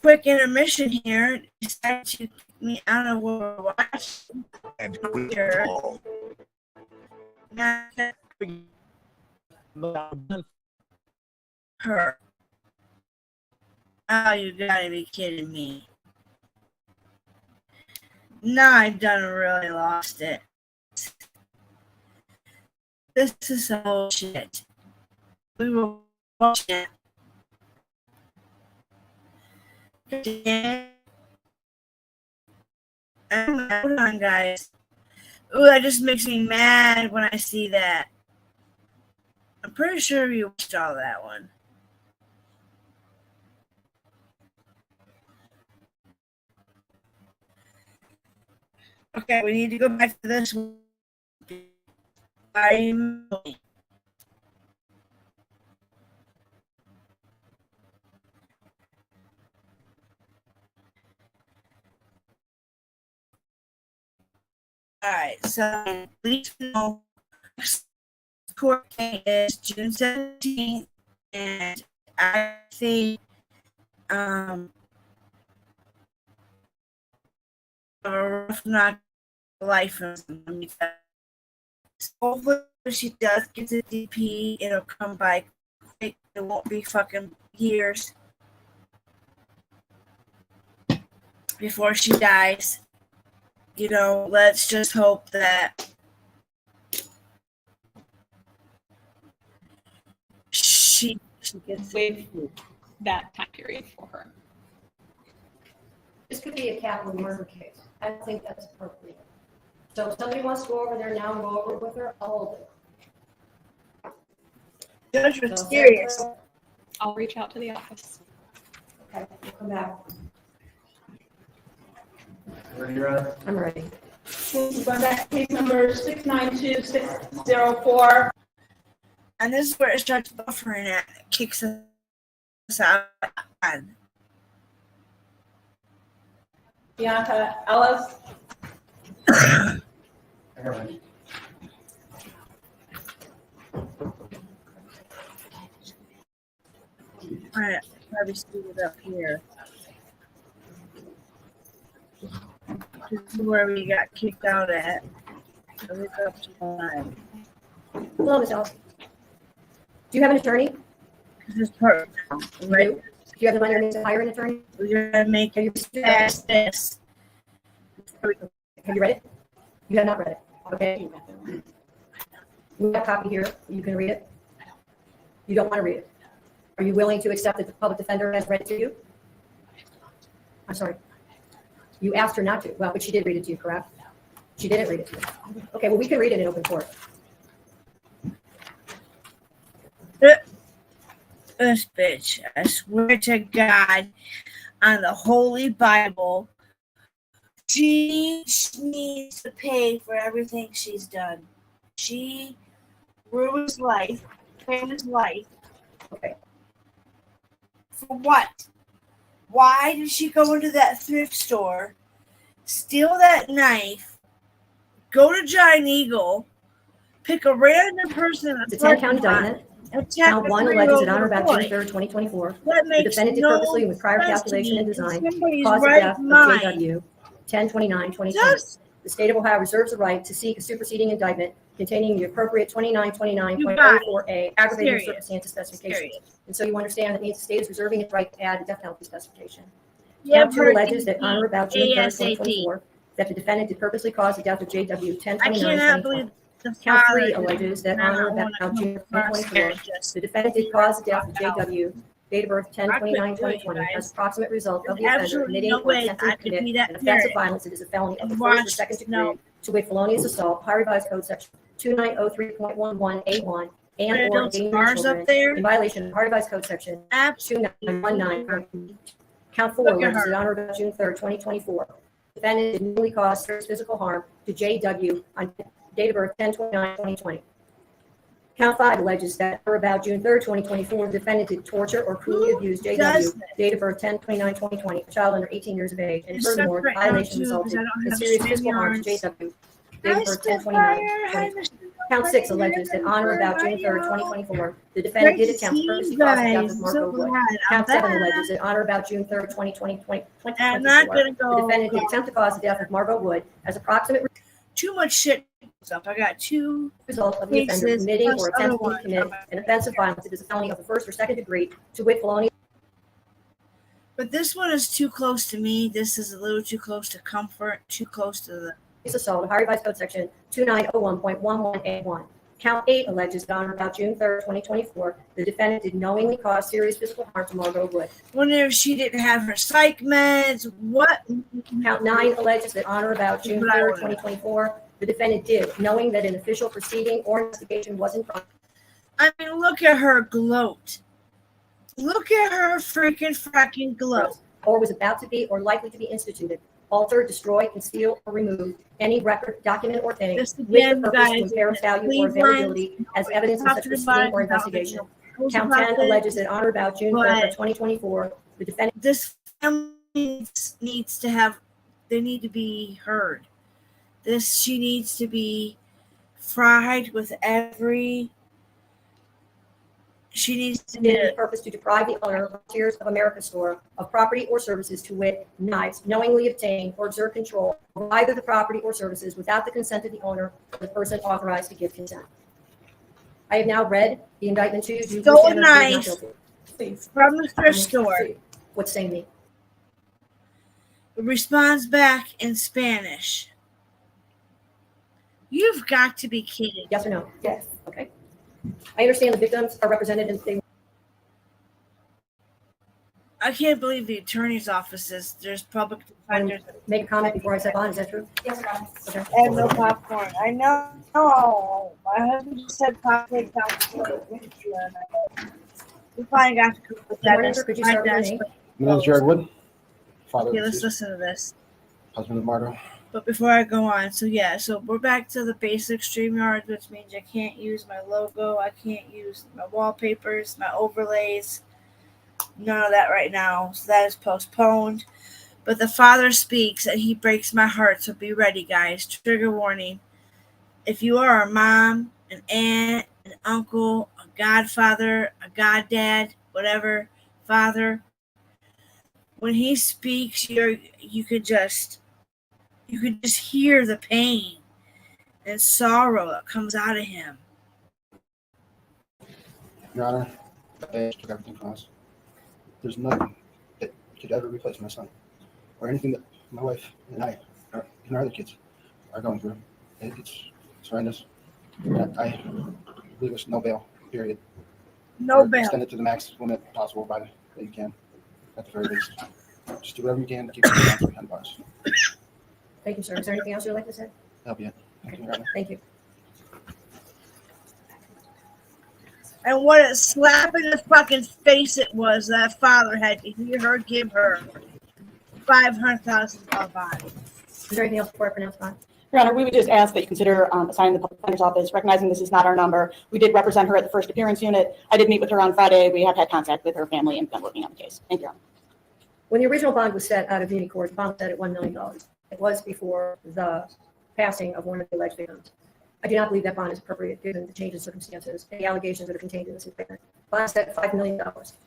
quick intermission here. Decided to kick me out of what we're watching. And quick Sure. call. Not her. Oh, you gotta be kidding me. Now I done really lost it. This is bullshit. We were watching it. Hold on, guys. Ooh, that just makes me mad when I see that. I'm pretty sure you watched all that one. Okay, we need to go back to this one. Alright, so please know court date is June 17th, and I think a rough knock life from somebody. Hopefully she does get the DP, it'll come by quick. It won't be fucking years before she dies. You know, let's just hope that she gets Waive that time period for her. This could be a capital murder case. I don't think that's appropriate. So if somebody wants to go over there now and go over it with her, I'll hold it. Judge was serious. I'll reach out to the office. Okay, we'll come back. I'm ready. Going back to case number 692-604. And this is where it starts buffering at. It kicks us out. Bianca Ellis. Alright, probably speed it up here. This is where we got kicked out at. So look up to 5. Hello, Ms. Ellis. Do you have an attorney? This is part right. Do you have the money to hire an attorney? We're gonna make it past this. Have you read it? You have not read it. Okay. We have a copy here. You can read it. You don't want to read it. Are you willing to accept that the public defender has read it to you? I'm sorry. You asked her not to. Well, but she did read it to you, correct? She didn't read it to you. Okay, well, we can read it in open court. This bitch, I swear to God, on the Holy Bible, she needs to pay for everything she's done. She ruins life, ruins life. Okay. For what? Why did she go into that thrift store, steal that knife, go to Giant Eagle, pick a random person? The 10-county indictment. Count 1 alleges that on or about June 3rd, 2024, the defendant did purposely and with prior calculation and design cause the death of JW 10/29/2020. The state of Ohio reserves the right to seek a superseding indictment containing the appropriate 2929.04A aggravating circumstances specification. And so you understand that means the state is reserving its right to add the death penalty specification. Count 2 alleges that on or about June 3rd, 2024, that the defendant did purposely cause the death of JW 10/29/2020. Count 3 alleges that on or about June 2024, the defendant did cause the death of JW, date of birth 10/29/2020, as a proximate result of the offender committing or attempting to commit an offense of violence that is a felony of the first or second degree, to wit felonious assault, Ohio Revised Code Section 2903.11A1, and or endangering children in violation of Ohio Revised Code Section 2919. Count 4 alleges that on or about June 3rd, 2024, the defendant did knowingly cause serious physical harm to JW on date of birth 10/29/2020. Count 5 alleges that or about June 3rd, 2024, the defendant did torture or cruelly abuse JW, date of birth 10/29/2020, a child under 18 years of age, and furthermore, the violation resulted in serious physical harm to JW, date of birth 10/29/2020. Count 6 alleges that on or about June 3rd, 2024, the defendant did attempt to purposely cause the death of Margot Wood. Count 7 alleges that on or about June 3rd, 2024, I'm not gonna the go. defendant did attempt to cause the death of Margot Wood as approximate Too much shit goes up. I got two result of the offender cases committing plus or other attempting to one. commit an offense of violence. It is a felony of the first or second degree, to wit, felony. But this one is too close to me. This is a little too close to comfort, too close to the Assault, Ohio Revised Code Section 2901.11A1. Count 8 alleges that on or about June 3rd, 2024, the defendant did knowingly cause serious physical harm to Margot Wood. whenever she didn't have her psych meds. What? Count 9 alleges that on or about June 3rd, 2024, the defendant did, knowing that an official proceeding or investigation was in progress. I mean, look at her gloat. Look at her freaking gloat. Or was about to be or likely to be instituted, alter, destroy, conceal, or remove any record, document, or thing This with again, the purpose to guys, impair its value or Cleveland, availability as evidence in such talking proceeding about or it, investigation. talking Count about 10 it, alleges that on or about June 3rd, but 2024, the defendant. this family needs to have. They need to be heard. She needs to be fried with every. She needs to did with the purpose to deprive the owner of Volunteers of America store of property or services, to wit, knives, knowingly obtain or exert control of either the property or services without the consent of the owner or the person authorized to give consent. I have now read the indictment to you. Do you Stole a understand that you are not knife guilty? from the thrift store. What's saying me? Responds back in Spanish. You've got to be kidding. Yes or no? Yes. Okay. I understand the victims are represented and they. I can't believe the attorney's offices. There's public defenders. Make a comment before I step on. Is that true? Yes, Your Honor. Okay. I have no popcorn. I know. No, my husband just said popcorn downstairs. We finally got to cook with that. Manager, could you start with your name? My name is Jared Wood, father Okay, of let's deceased, listen to this. husband of Margot. But before I go on, so we're back to the basic StreamYard, which means I can't use my logo, I can't use my wallpapers, my overlays, none of that right now. So that is postponed. But the father speaks and he breaks my heart, so be ready, guys. Trigger warning. If you are a mom, an aunt, an uncle, a godfather, a goddad, whatever, father, when he speaks, you could just hear the pain and sorrow that comes out of him. Your Honor, they took everything from us. There's nothing that could ever replace my son or anything that my wife and I and our other kids are going through. It's horrendous. I believe there's no bail, period. No Or bail. Extend it to the max limit possible that you can, at the very least. Just do whatever you can to keep it down to 10 bars. Thank you, sir. Is there anything else you'd like to say? Help you. Thank you, Your Honor. Thank you. And what a slap in the fucking face it was that father had to hear her give her $500,000 bond. Is there anything else before I pronounce bond? Your Honor, we would just ask that you consider assigning the public defender's office, recognizing this is not our number. We did represent her at the first appearance unit. I did meet with her on Friday. We have had contact with her family and been working on the case. Thank you, Your Honor. When the original bond was set out of Muni Court, the bond was set at $1 million. It was before the passing of one of the alleged victims. I do not believe that bond is appropriate given the change in circumstances and the allegations that are contained in this indictment. Bond set at $5 million,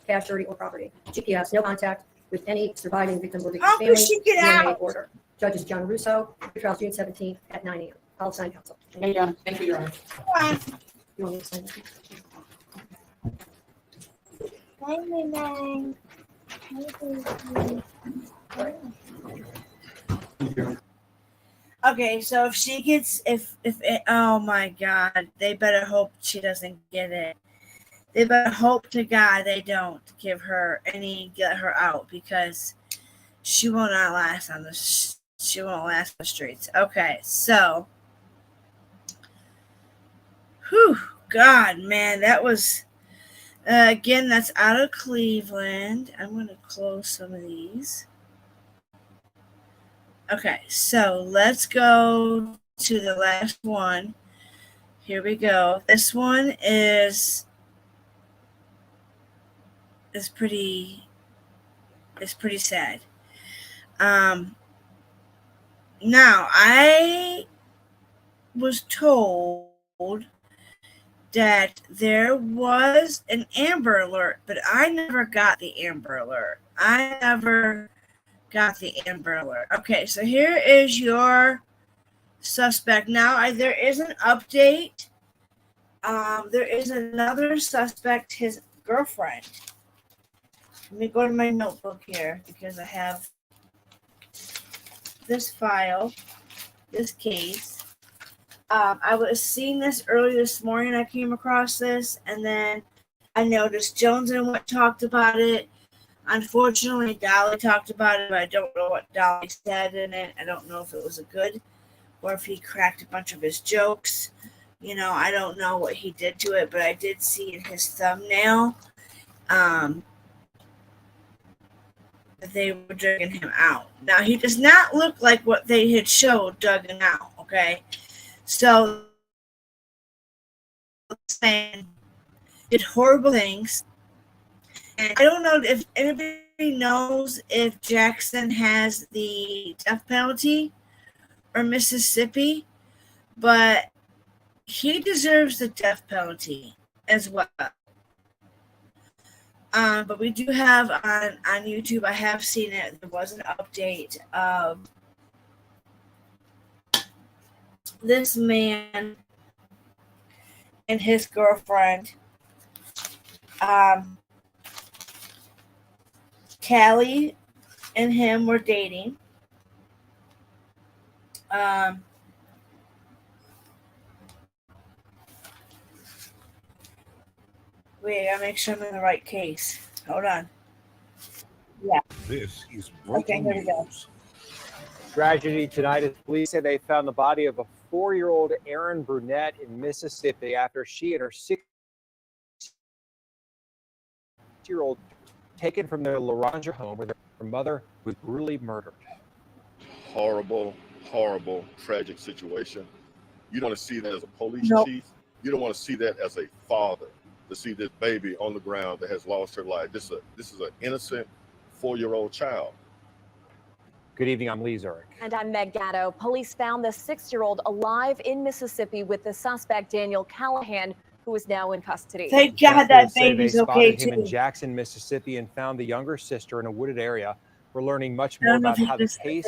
cash, surety, or property. GPS, no contact with any surviving victim or victim's How family. could she get DNA out? order. Judges John Russo, trial June 17th at 9 a.m. I'll sign counsel. Thank you, Your Honor. Thank you, Your Honor. You want me to sign this? Okay, so if she gets, if it, oh my God, they better hope she doesn't get it. They better hope to God they don't get her out, because she will not last on she won't last on the streets. Okay, so, whew, God, man, that was, again, that's out of Cleveland. I'm going to close some of these. Okay, so let's go to the last one. Here we go. This one is pretty sad. Now I was told that there was an Amber Alert, but I never got the Amber Alert. Okay, so here is your suspect. Now, there is an update. There is another suspect, his girlfriend. Let me go to my notebook here because I have this file, this case. I was seeing this early this morning. I came across this, and then I noticed Jones and what talked about it. Unfortunately, Dolly talked about it, but I don't know what Dolly said in it. I don't know if it was a good or if he cracked a bunch of his jokes. You know, I don't know what he did to it, but I did see in his thumbnail that they were drugging him out. Now, he does not look like what they had showed drugging out, okay? So, saying did horrible things. And I don't know if anybody knows if Jackson has the death penalty or Mississippi, but he deserves the death penalty as well. But we do have on YouTube, I have seen it, there was an update of this man and his girlfriend. Callie and him were dating. Wait, I gotta make sure I'm in the right case. Hold on. Yeah. This is Okay, here we go. Tragedy tonight as police say they found the body of a 4-year-old Erin Brunette in Mississippi after she and her 6-year-old taken from their Laranger home where their mother was brutally murdered. Horrible, tragic situation. You don't want to see that as a police chief. You don't want to see that as a father, to see this baby on the ground that has lost her life. This is an innocent 4-year-old child. Good evening, I'm Lee Zurich. And I'm Meg Gatto. Police found the 6-year-old alive in Mississippi with the suspect, Daniel Callahan, who is now in custody. Thank God that baby's okay too. Him in Jackson, Mississippi, and found the younger sister in a wooded area. We're learning much more about how the case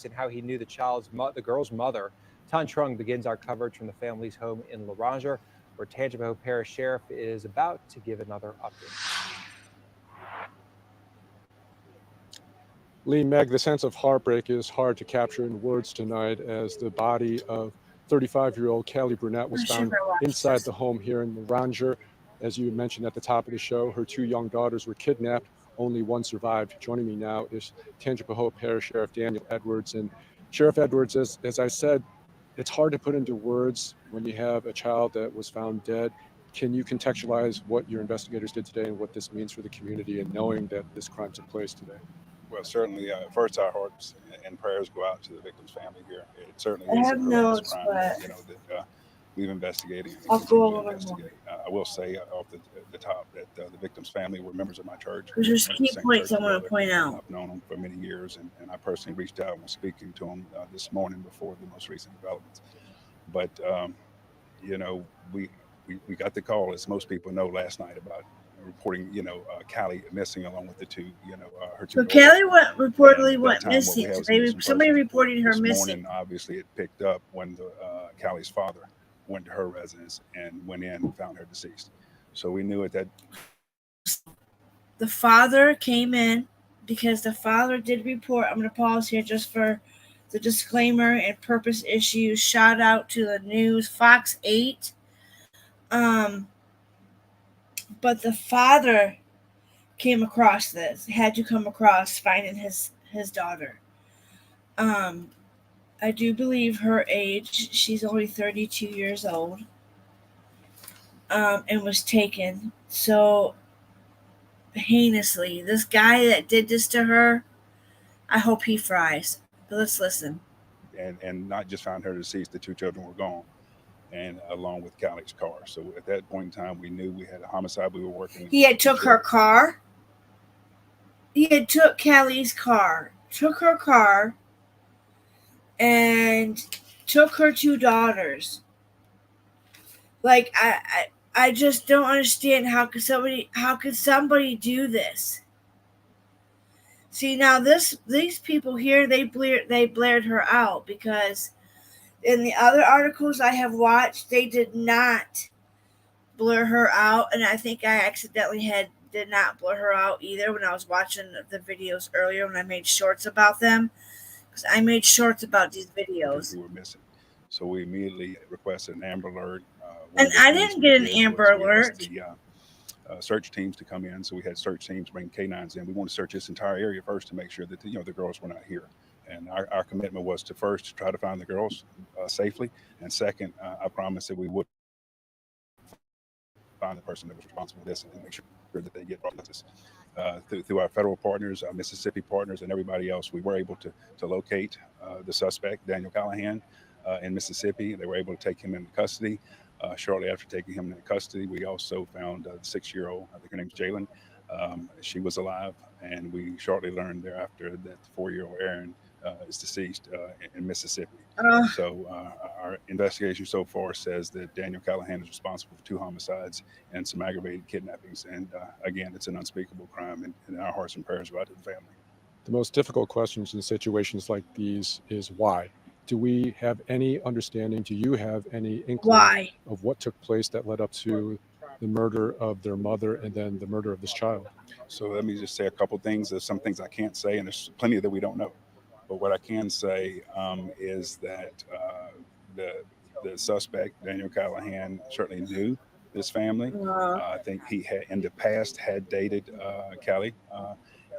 and how he knew the girl's mother. Tan Trung begins our coverage from the family's home in Laranger, where Tangipahoa Parish Sheriff is about to give another update. Lee, Meg, the sense of heartbreak is hard to capture in words tonight as the body of 35-year-old Callie Brunette was found inside the home here in Laranger. As you mentioned at the top of the show, her 2 young daughters were kidnapped. Only one survived. Joining me now is Tangipahoa Parish Sheriff Daniel Edwards. And Sheriff Edwards, as I said, it's hard to put into words when you have a child that was found dead. Can you contextualize what your investigators did today and what this means for the community and knowing that this crime took place today? Well, certainly, first our hearts and prayers go out to the victim's family here. It certainly I have notes, crime, but that we've investigated. I'll go over more. I will say off the top that the victim's family were members of my church. There's key points I want to point out. I've known them for many years, and I personally reached out and was speaking to them this morning before the most recent developments. But we got the call, as most people know, last night about reporting, Callie missing along with the 2, her 2. So Callie reportedly went missing. Somebody reported her missing. Morning, obviously, it picked up when the Callie's father went to her residence and went in and found her deceased. So we knew that the father came in because the father did report. I'm going to pause here just for the disclaimer and purpose issues. Shout out to the news, Fox 8. But the father came across this, had to come across finding his daughter. I do believe her age, she's only 32 years old, and was taken so heinously. This guy that did this to her, I hope he fries. But let's listen. And not just found her deceased, the 2 children were gone, and along with Callie's car. So at that point in time, we knew we had a homicide. We were working. He had took her car. He had took Callie's car, took her car, and took her 2 daughters Like I just don't understand how could somebody do this. See, now these people here, they blared her out, because in the other articles I have watched, they did not blur her out, and I think I accidentally did not blur her out either when I was watching the videos earlier when I made shorts about them, because I made shorts about these videos. Who were missing. So we immediately requested an Amber Alert. And I didn't get an Amber Alert. Search teams to come in. So we had search teams bring K9s in. We wanted to search this entire area first to make sure that the girls were not here. And our commitment was to first try to find the girls safely, and second, I promised that we would find the person that was responsible for this and make sure that they get justice. Through our federal partners, our Mississippi partners, and everybody else, we were able to locate the suspect, Daniel Callahan, in Mississippi. They were able to take him into custody. Shortly after taking him into custody, we also found the 6-year-old, I think her name's Jalen. She was alive, and we shortly learned thereafter that the 4-year-old Aaron is deceased in Mississippi. So our investigation so far says that Daniel Callahan is responsible for 2 homicides and some aggravated kidnappings. And again, it's an unspeakable crime, and our hearts and prayers go out to the family. The most difficult questions in situations like these is why. Do we have any understanding? Do you have any inkling of what took place that led up to the murder of their mother and then the murder of this child? So let me just say a couple things. There's some things I can't say, and there's plenty that we don't know. But what I can say is that the suspect, Daniel Callahan, certainly knew this family. I think he had in the past had dated Callie,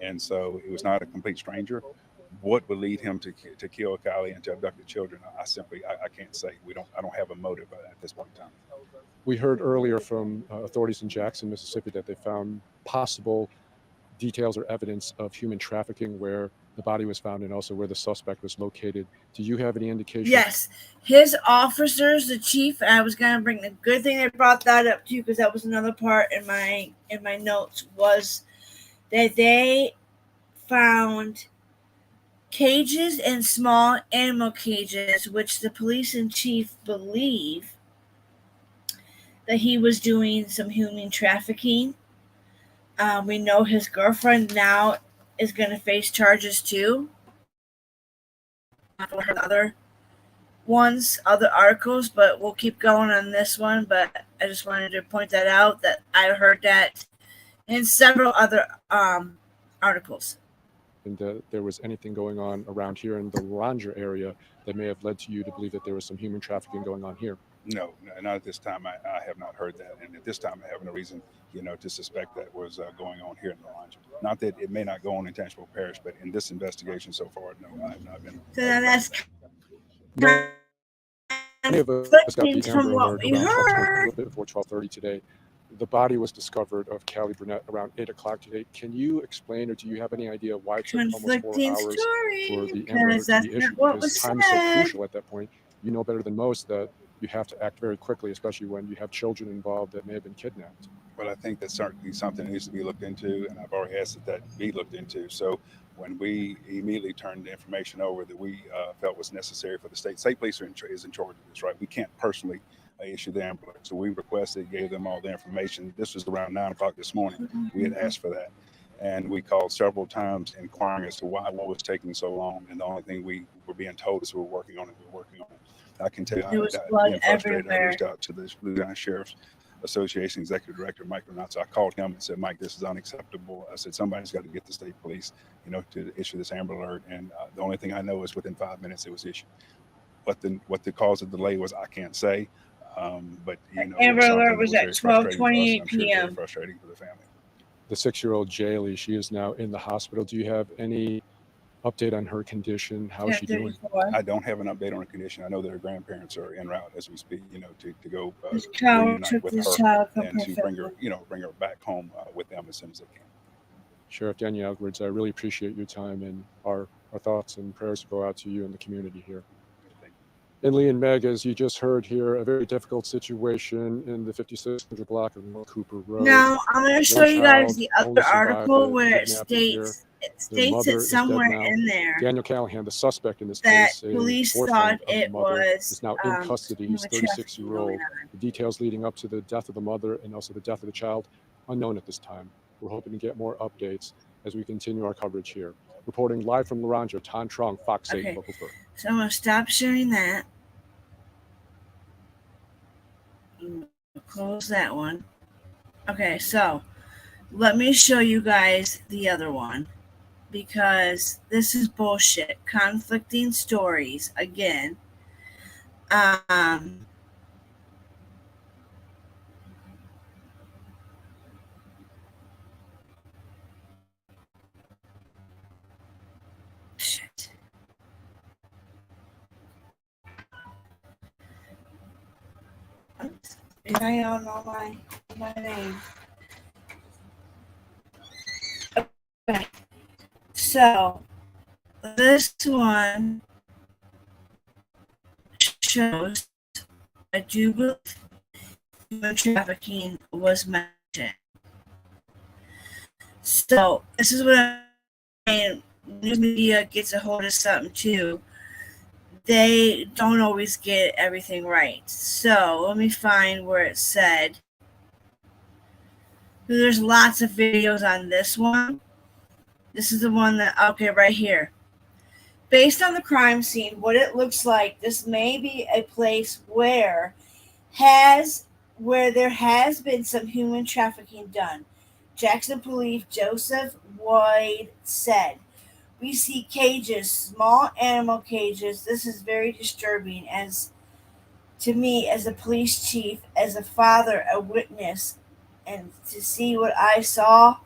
and so it was not a complete stranger. What would lead him to kill Callie and to abduct the children? I can't say. I don't have a motive at this point in time. We heard earlier from authorities in Jackson, Mississippi, that they found possible details or evidence of human trafficking where the body was found and also where the suspect was located. Do you have any indication? Yes, his officers, the chief. I was gonna bring the good thing they brought that up too, because that was another part in my notes, was that they found cages and small animal cages, which the police and chief believe that he was doing some human trafficking. We know his girlfriend now is going to face charges too for her other articles, but we'll keep going on this one. But I just wanted to point that out, that I heard that in several other articles. And there was anything going on around here in the Ranger area that may have led to you to believe that there was some human trafficking going on here? No, not at this time. I have not heard that. And at this time, I have no reason, to suspect that was going on here in the Ranger. Not that it may not go on in Tangipahoa Parish, but in this investigation so far, no, I have not been. So that's Many of us got the Amber Alert a little bit before 12:30 today. The body was discovered of Callie Burnett around 8 o'clock today. Can you explain, or do you have any idea why it took almost 4 hours for the Amber Alert to be issued? Because time is so crucial at that point. You know better than most that you have to act very quickly, especially when you have children involved that may have been kidnapped. Well, I think that's certainly something that needs to be looked into, and I've already asked that be looked into. So when we immediately turned the information over that we felt was necessary for the state police is in charge of this, right? We can't personally issue the Amber Alert. So we requested, gave them all the information. This was around 9 o'clock this morning. We had asked for that. And we called several times inquiring as to what was taking so long. And the only thing we were being told is we're working on it. I can tell you, I got frustrated. I reached out to the Louisiana Sheriff's Association Executive Director, Mike Renatz. I called him and said, Mike, this is unacceptable. I said, somebody's got to get the state police, to issue this Amber Alert. And the only thing I know is within 5 minutes it was issued. What the cause of delay was, I can't say. But Amber Alert was at 12:28 p.m. Very frustrating for the family. The 6-year-old Jaylee, she is now in the hospital. Do you have any update on her condition? How is she doing? I don't have an update on her condition. I know that her grandparents are en route as we speak, to go reunite with her and to bring her back home with them as soon as they can. Sheriff Daniel Edwards, I really appreciate your time, and our thoughts and prayers go out to you and the community here. And Lee and Meg, as you just heard here, a very difficult situation in the 5600 block of North Cooper Road. Now, I'm going to show you guys the other article where it states It The states mother it is dead somewhere now. in there Daniel Callahan, the suspect in this that case, a police boyfriend thought of the it mother, was is now in custody. He's human trafficking 36-year-old. going on. The details leading up to the death of the mother and also the death of the child, unknown at this time. We're hoping to get more updates as we continue our coverage here. Reporting live from Laranja, Tan Trung, Fox 8 Okay. Local 3. So I'm going to stop sharing that. Close that one. Okay, so let me show you guys the other one, because this is bullshit. Conflicting stories again. Shit. Oops. I don't know my name. Okay. So this one shows a juvenile human trafficking was mentioned. So this is what I'm saying. News media gets a hold of something too. They don't always get everything right. So let me find where it said. There's lots of videos on this one. This is the one that, okay, right here. Based on the crime scene, what it looks like, this may be a place where there has been some human trafficking done. Jackson Police Joseph Boyd said, "We see cages, small animal cages. This is very disturbing to me as a police chief, as a father, a witness, and to see what I saw."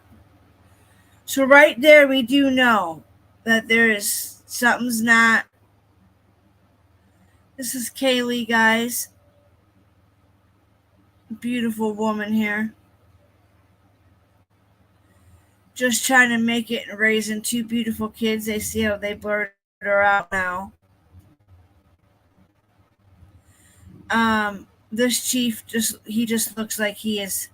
So right there, we do know that something's not. This is Kaylee, guys. Beautiful woman here. Just trying to make it and raising two beautiful kids. They see how they blurred her out now. This chief just looks like he is.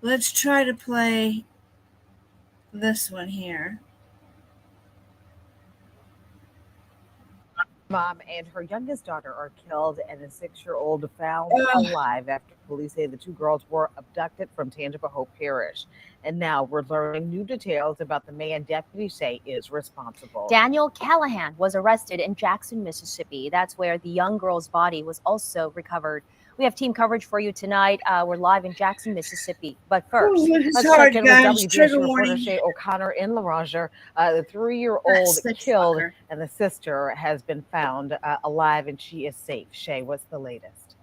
Let's try to play this one here. Mom and her youngest daughter are killed, and a 6-year-old found alive after police say the two girls were abducted from Tangipahoa Parish. And now we're learning new details about the man deputies say is responsible. Daniel Callahan was arrested in Jackson, Mississippi. That's where the young girl's body was also recovered. We have team coverage for you tonight. We're live in Jackson, Mississippi. But first, let's check in with WBS reporter Shay O'Connor in Laranja. The 3-year-old killed, and the sister has been found alive, and she is safe. Shay, what's the latest?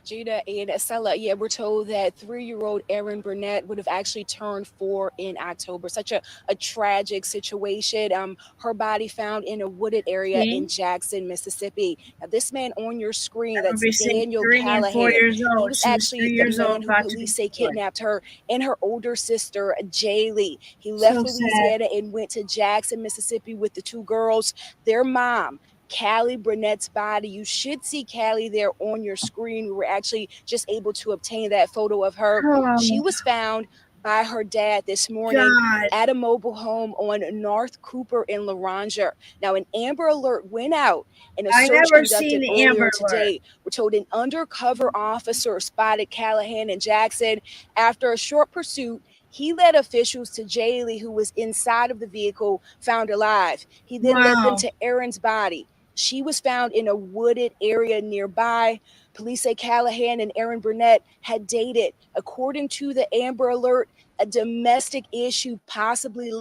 Jada and Estella, yeah, we're told that 3-year-old Erin Burnett would have actually turned 4 in October. Such a tragic situation. Her body found in a wooded area in Jackson, Mississippi. Now, this man on your screen, that's Daniel Callahan. He was actually the man who police say kidnapped her and her older sister, Jaylee. He left Louisiana and went to Jackson, Mississippi with the two girls. Their mom, Callie Burnett's body. You should see Callie there on your screen. We were actually just able to obtain that photo of her. She was found by her dad this morning at a mobile home on North Cooper in Laranja. Now, an Amber Alert went out and a search conducted earlier today. We're told an undercover officer spotted Callahan and Jackson. After a short pursuit, he led officials to Jaylee, who was inside of the vehicle, found alive. He then led them to Erin's body. She was found in a wooded area nearby. Police say Callahan and Erin Burnett had dated. According to the Amber Alert, a domestic issue possibly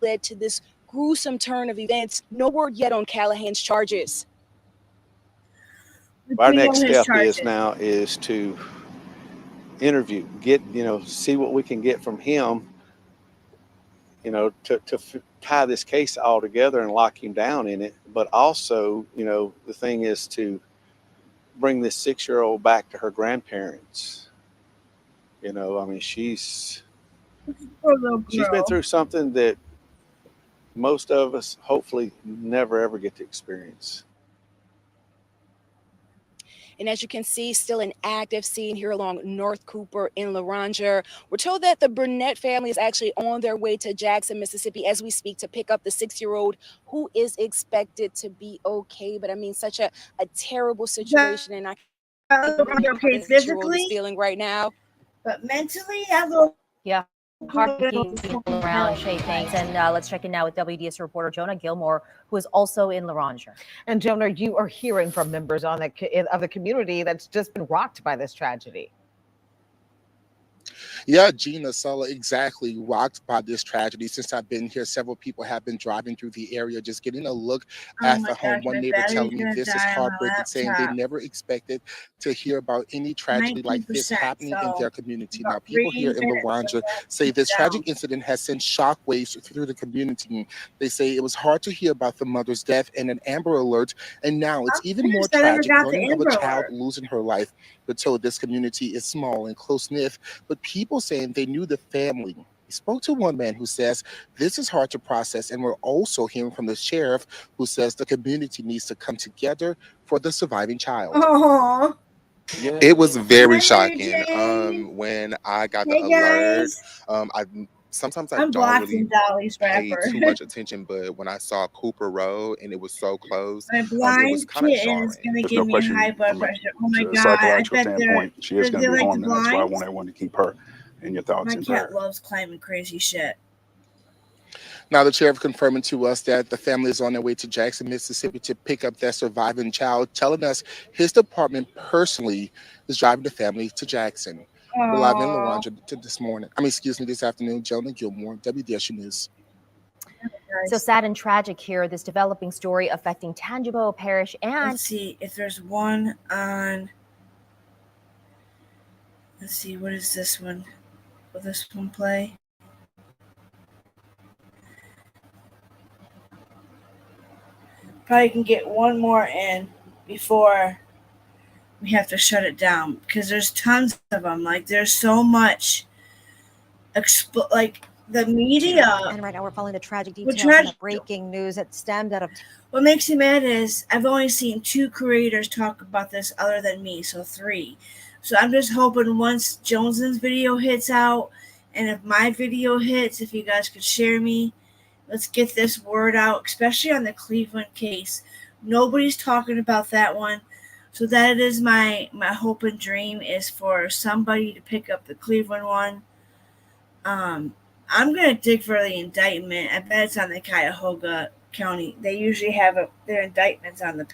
led to this gruesome turn of events. No word yet on Callahan's charges. Our next step is to interview, see what we can get from him, to tie this case all together and lock him down in it. But also, the thing is to bring this 6-year-old back to her grandparents. She's been through something that most of us hopefully never ever get to experience. And as you can see, still an active scene here along North Cooper in Laranger. We're told that the Burnett family is actually on their way to Jackson, Mississippi as we speak to pick up the 6-year-old who is expected to be okay. But I mean, such a terrible situation. And I okay physically feeling right now. But mentally, I will. Yeah. Hard to keep people around, Shay, thanks. And let's check in now with WDS reporter Jonah Gilmore, who is also in Laranger. And Jonah, you are hearing from members of the community that's just been rocked by this tragedy. Yeah, Gina Sulla, exactly rocked by this tragedy. Since I've been here, several people have been driving through the area, just getting a look at the home. One neighbor telling me this is heartbreaking, saying they never expected to hear about any tragedy like this happening in their community. Now, people here in Laranger say this tragic incident has sent shockwaves through the community. They say it was hard to hear about the mother's death and an Amber Alert, and now it's even more tragic learning of a child losing her life. But told this community is small and close-knit, but people saying they knew the family. We spoke to one man who says this is hard to process, and we're also hearing from the sheriff who says the community needs to come together for the surviving child. Aww. It was very shocking when I got the alert. Sometimes I don't really pay too much attention, but when I saw Cooper Road and it was so close, My it blind was kind of kitten is jarring. going to give me high blood pressure. Oh my God. I bet they're, she is going to be like harmed, and that's why I blinds. want everyone to keep her in your thoughts My and cat prayers. loves climbing crazy shit. Now, the sheriff confirming to us that the family is on their way to Jackson, Mississippi to pick up their surviving child, telling us his department personally is driving the family to Jackson. We're live in Laranger this afternoon. Jonah Gilmore, WDSU News. So sad and tragic here, this developing story affecting Tangipahoa Parish and... Let's see if there's one on... Let's see, what is this one? Will this one play? Probably can get one more in before we have to shut it down, because there's tons of them. Like, there's so much, like, the media. And right now we're following the tragic details and the breaking news that stemmed out of... What makes me mad is I've only seen 2 creators talk about this other than me, so 3. So I'm just hoping once Jones's video hits out, and if my video hits, if you guys could share me, let's get this word out, especially on the Cleveland case. Nobody's talking about that one. So that is my hope and dream, is for somebody to pick up the Cleveland one. I'm going to dig for the indictment. I bet it's on the Cuyahoga County. They usually have their indictments on the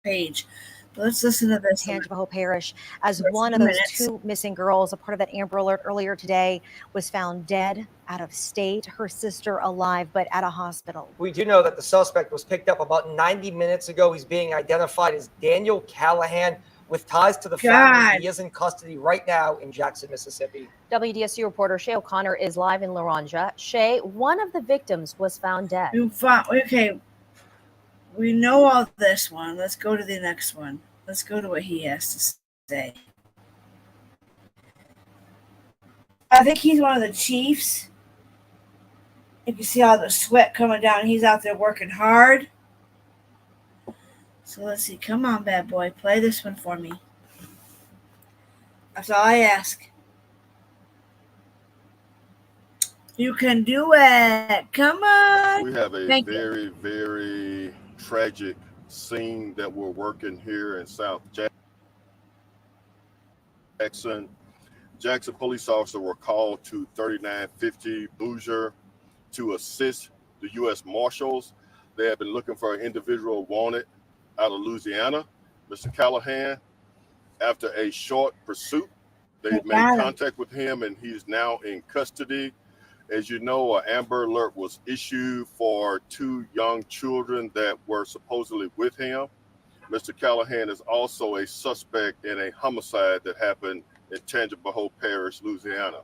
page. But let's listen to this. Tangipahoa Parish, as one of those 2 missing girls, a part of that Amber Alert earlier today, was found dead out of state. Her sister alive, but at a hospital. We do know that the suspect was picked up about 90 minutes ago. He's being identified as Daniel Callahan with ties to the family. He is in custody right now in Jackson, Mississippi. WDSU reporter Shay O'Connor is live in Laranger. Shay, one of the victims was found dead. Okay, we know all this one. Let's go to the next one. Let's go to what he has to say. I think he's one of the chiefs. You can see all the sweat coming down. He's out there working hard. So let's see. Come on, bad boy. Play this one for me. That's all I ask. You can do it. Come on. We have a very, very tragic scene that we're working here in South Jackson. Jackson police officers were called to 3950 Bouger to assist the U.S. Marshals. They have been looking for an individual wanted out of Louisiana, Mr. Callahan. After a short pursuit, they made contact with him, and he's now in custody. As you know, an Amber Alert was issued for 2 young children that were supposedly with him. Mr. Callahan is also a suspect in a homicide that happened in Tangipahoa Parish, Louisiana.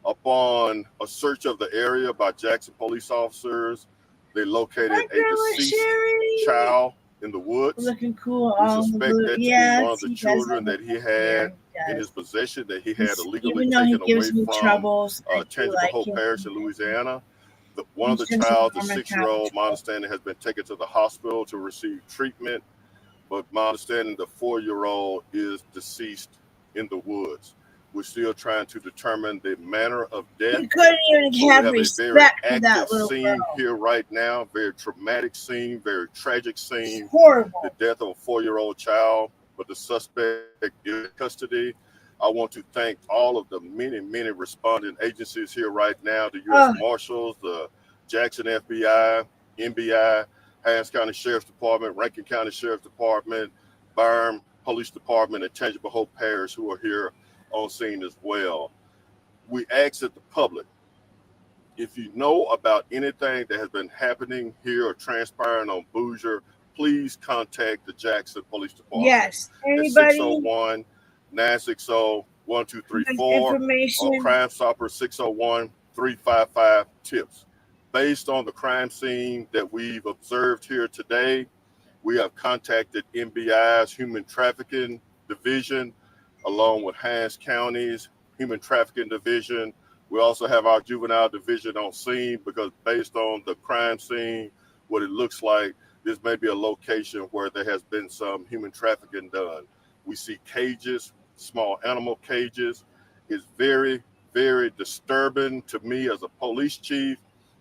Upon a search of the area by Jackson police officers, they located a deceased child in the woods. Looking cool. We suspect that to be one of the children that he had in his possession, that he had illegally taken away from Tangipahoa Parish in Louisiana. One of the child, the 6-year-old, my understanding, has been taken to the hospital to receive treatment. but my understanding, the 4-year-old is deceased in the woods. We're still trying to determine the manner of death. You couldn't even So we have have a very respect for that active little scene girl. here right now, very traumatic scene, very tragic scene. Horrible. The death of a 4-year-old child, but the suspect is in custody. I want to thank all of the many, many responding agencies here right now, the U.S. Marshals, the Jackson FBI, NBI, Harris County Sheriff's Department, Rankin County Sheriff's Department, Byram Police Department, and Tangipahoa Hope Parish, who are here on scene as well. We ask that the public, if you know about anything that has been happening here or transpiring on Bossier, please contact the Jackson Police Department. Yes. At Anybody? 601-960-1234 Information. or Crime Stopper 601-355-TIPS. Based on the crime scene that we've observed here today, we have contacted NBI's Human Trafficking Division, along with Harris County's Human Trafficking Division. We also have our Juvenile Division on scene because based on the crime scene, what it looks like, this may be a location where there has been some human trafficking done. We see cages, small animal cages. It's very, very disturbing to me as a police chief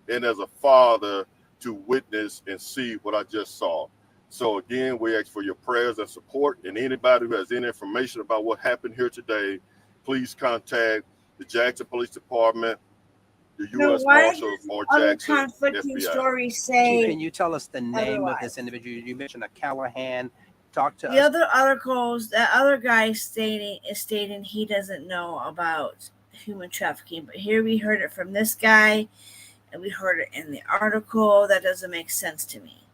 and as a father to witness and see what I just saw. So again, we ask for your prayers and support, and anybody who has any information about what happened here today, please contact the Jackson Police Department, the U.S. Marshals, or Jackson conflicting FBI. stories say. Chief, can you tell us the name of this otherwise? individual? You mentioned a Callahan. Talk to The us. other articles, that other guy stating he doesn't know about human trafficking, but here we heard it from this guy, and we heard it in the article. That doesn't make sense to me.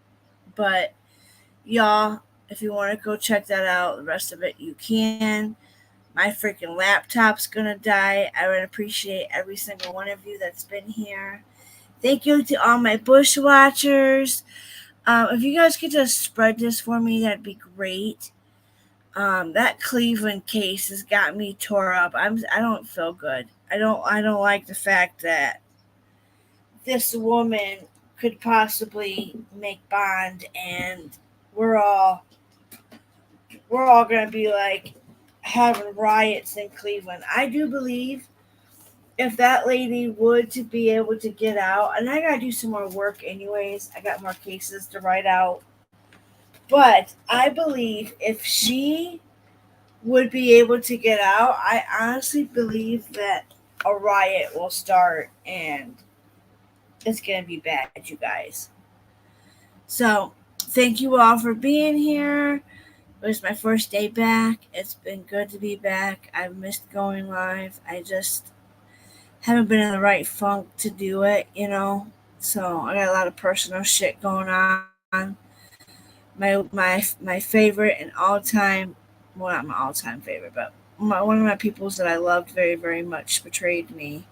But y'all, if you want to go check that out, the rest of it you can. My freaking laptop's gonna die. I would appreciate every single one of you that's been here. Thank you to all my bush watchers. If you guys could just spread this for me, that'd be great. That Cleveland case has got me tore up. I don't feel good. I don't like the fact that this woman could possibly make bond, and we're all gonna be like having riots in Cleveland. I do believe if that lady would to be able to get out, and I gotta do some more work anyways. I got more cases to write out. But I believe if she would be able to get out, I honestly believe that a riot will start and it's gonna be bad, you guys. So thank you all for being here. It was my first day back. It's been good to be back. I've missed going live. I just haven't been in the right funk to do it, you know. So I got a lot of personal shit going on. My favorite and all-time, well, not my all-time favorite, but one of my peoples that I loved very, very much betrayed me.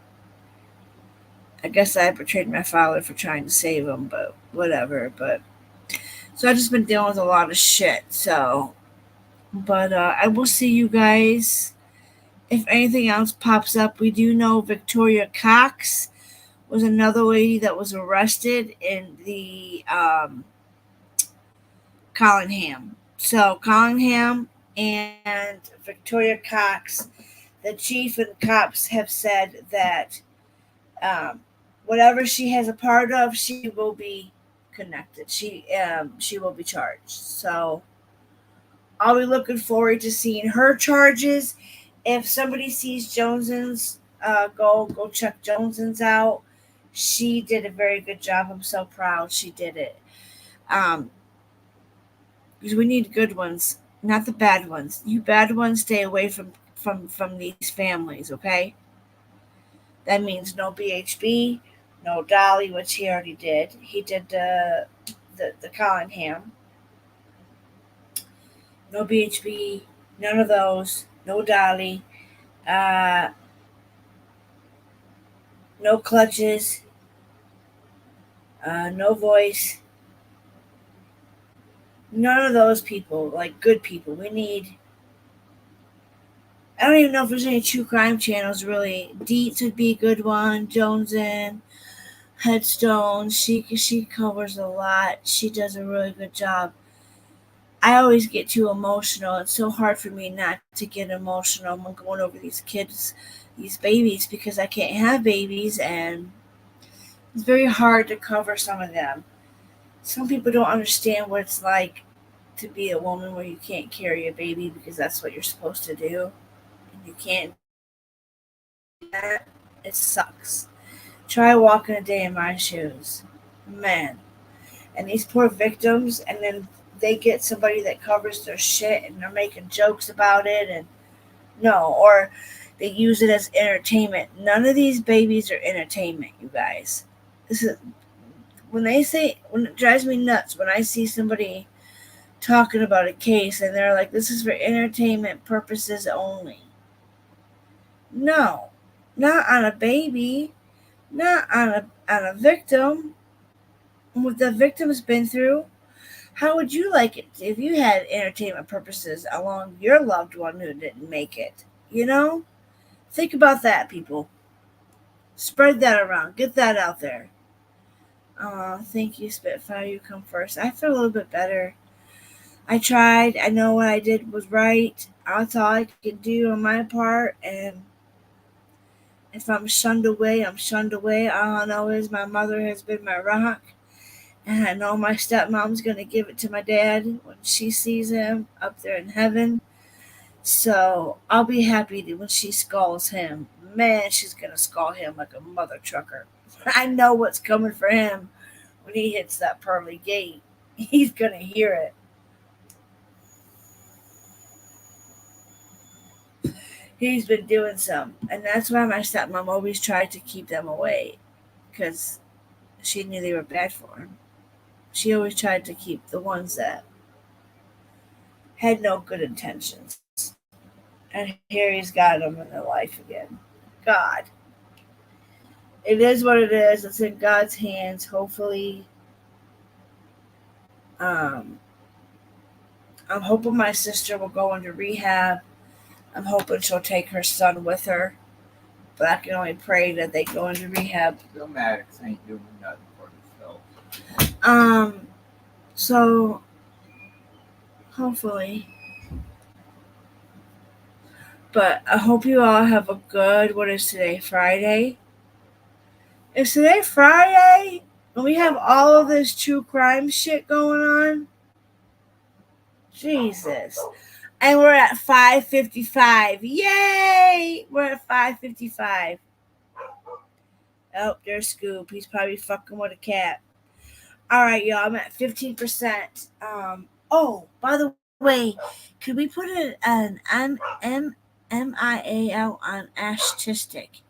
I guess I betrayed my father for trying to save him, but whatever. But so I've just been dealing with a lot of shit. So, but I will see you guys. If anything else pops up, we do know Victoria Cox was another lady that was arrested in the Collingham. So Collingham and Victoria Cox, the chief and cops have said that whatever she has a part of, she will be connected. She will be charged. So I'll be looking forward to seeing her charges. If somebody sees Jonesens, go check Jonesens out. She did a very good job. I'm so proud she did it. Because we need good ones, not the bad ones. You bad ones, stay away from these families, okay? That means no BHB, no Dolly, which he already did. He did the Collingham. No BHB, none of those. No Dolly. No clutches. No voice. None of those people, like good people. We need. I don't even know if there's any true crime channels really. Deets would be a good one. Jonesin, Headstone. She covers a lot. She does a really good job. I always get too emotional. It's so hard for me not to get emotional when going over these kids, these babies, because I can't have babies, and it's very hard to cover some of them. Some people don't understand what it's like to be a woman where you can't carry a baby because that's what you're supposed to do. And you can't do that. It sucks. Try walking a day in my shoes. Man. And these poor victims, and then they get somebody that covers their shit and they're making jokes about it, and no, or they use it as entertainment. None of these babies are entertainment, you guys. This is when it drives me nuts when I see somebody talking about a case and they're like, this is for entertainment purposes only. No, not on a baby, not on a victim. What the victim's been through. How would you like it if you had entertainment purposes along your loved one who didn't make it? You know? Think about that, people. Spread that around. Get that out there. Thank you, Spitfire. You come first. I feel a little bit better. I tried. I know what I did was right. That's all I could do on my part. And if I'm shunned away, I'm shunned away. All I know is my mother has been my rock. And I know my stepmom's going to give it to my dad when she sees him up there in heaven. So I'll be happy when she scolds him. Man, she's going to scold him like a mother trucker. I know what's coming for him when he hits that pearly gate. He's going to hear it. He's been doing some. And that's why my stepmom always tried to keep them away. Because she knew they were bad for him. She always tried to keep the ones that had no good intentions. And here he's got them in their life again. God. It is what it is. It's in God's hands. Hopefully. I'm hoping my sister will go into rehab. I'm hoping she'll take her son with her. But I can only pray that they go into rehab. Bill Maddox ain't doing nothing for himself. So hopefully. But I hope you all have a good, what is today, Friday? Is today Friday? And we have all of this true crime shit going on? Jesus. And we're at 5:55. Yay! We're at 5:55. Oh, there's Scoop. He's probably fucking with a cat. All right, y'all. I'm at 15%. Oh, by the way, could we put an MIAL on Ashtistic?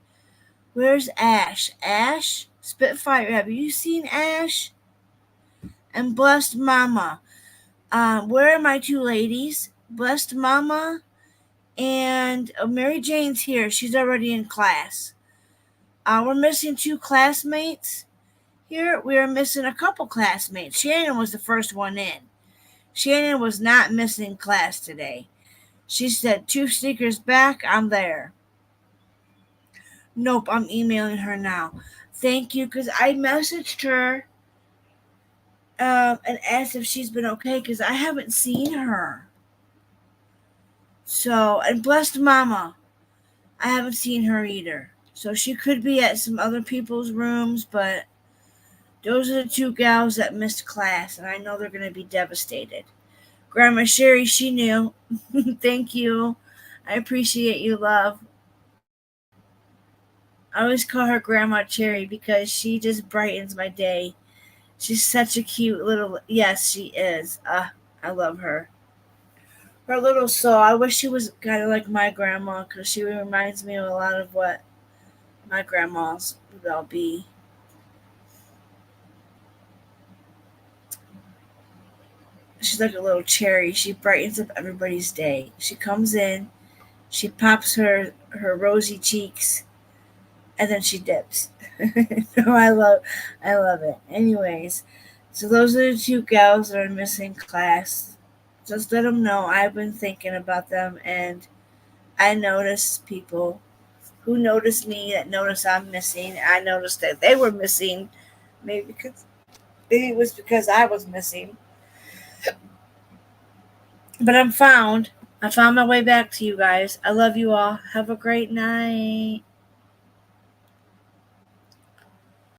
Where's Ash? Ash? Spitfire, have you seen Ash? And Blessed Mama. Where are my two ladies? Blessed Mama and Mary Jane's here. She's already in class. We're missing two classmates here. We are missing a couple classmates. Shannon was the first one in. Shannon was not missing class today. She said, 2 sneakers back, I'm there. Nope, I'm emailing her now. Thank you, because I messaged her and asked if she's been okay, because I haven't seen her. So, and Blessed Mama, I haven't seen her either. So she could be at some other people's rooms, but those are the two gals that missed class, and I know they're going to be devastated. Grandma Sherry, she knew. Thank you. I appreciate you, love. I always call her Grandma Cherry because she just brightens my day. She's such a cute little... Yes, she is. I love her. Her little soul. I wish she was kind of like my grandma because she reminds me of a lot of what my grandmas would all be. She's like a little cherry. She brightens up everybody's day. She comes in, she pops her rosy cheeks, and then she dips. No, I love it. Anyways, so those are the two gals that are missing class. Just let them know I've been thinking about them, and I notice people who notice me that notice I'm missing. I noticed that they were missing, maybe it was because I was missing. But I'm found. I found my way back to you guys. I love you all. Have a great night.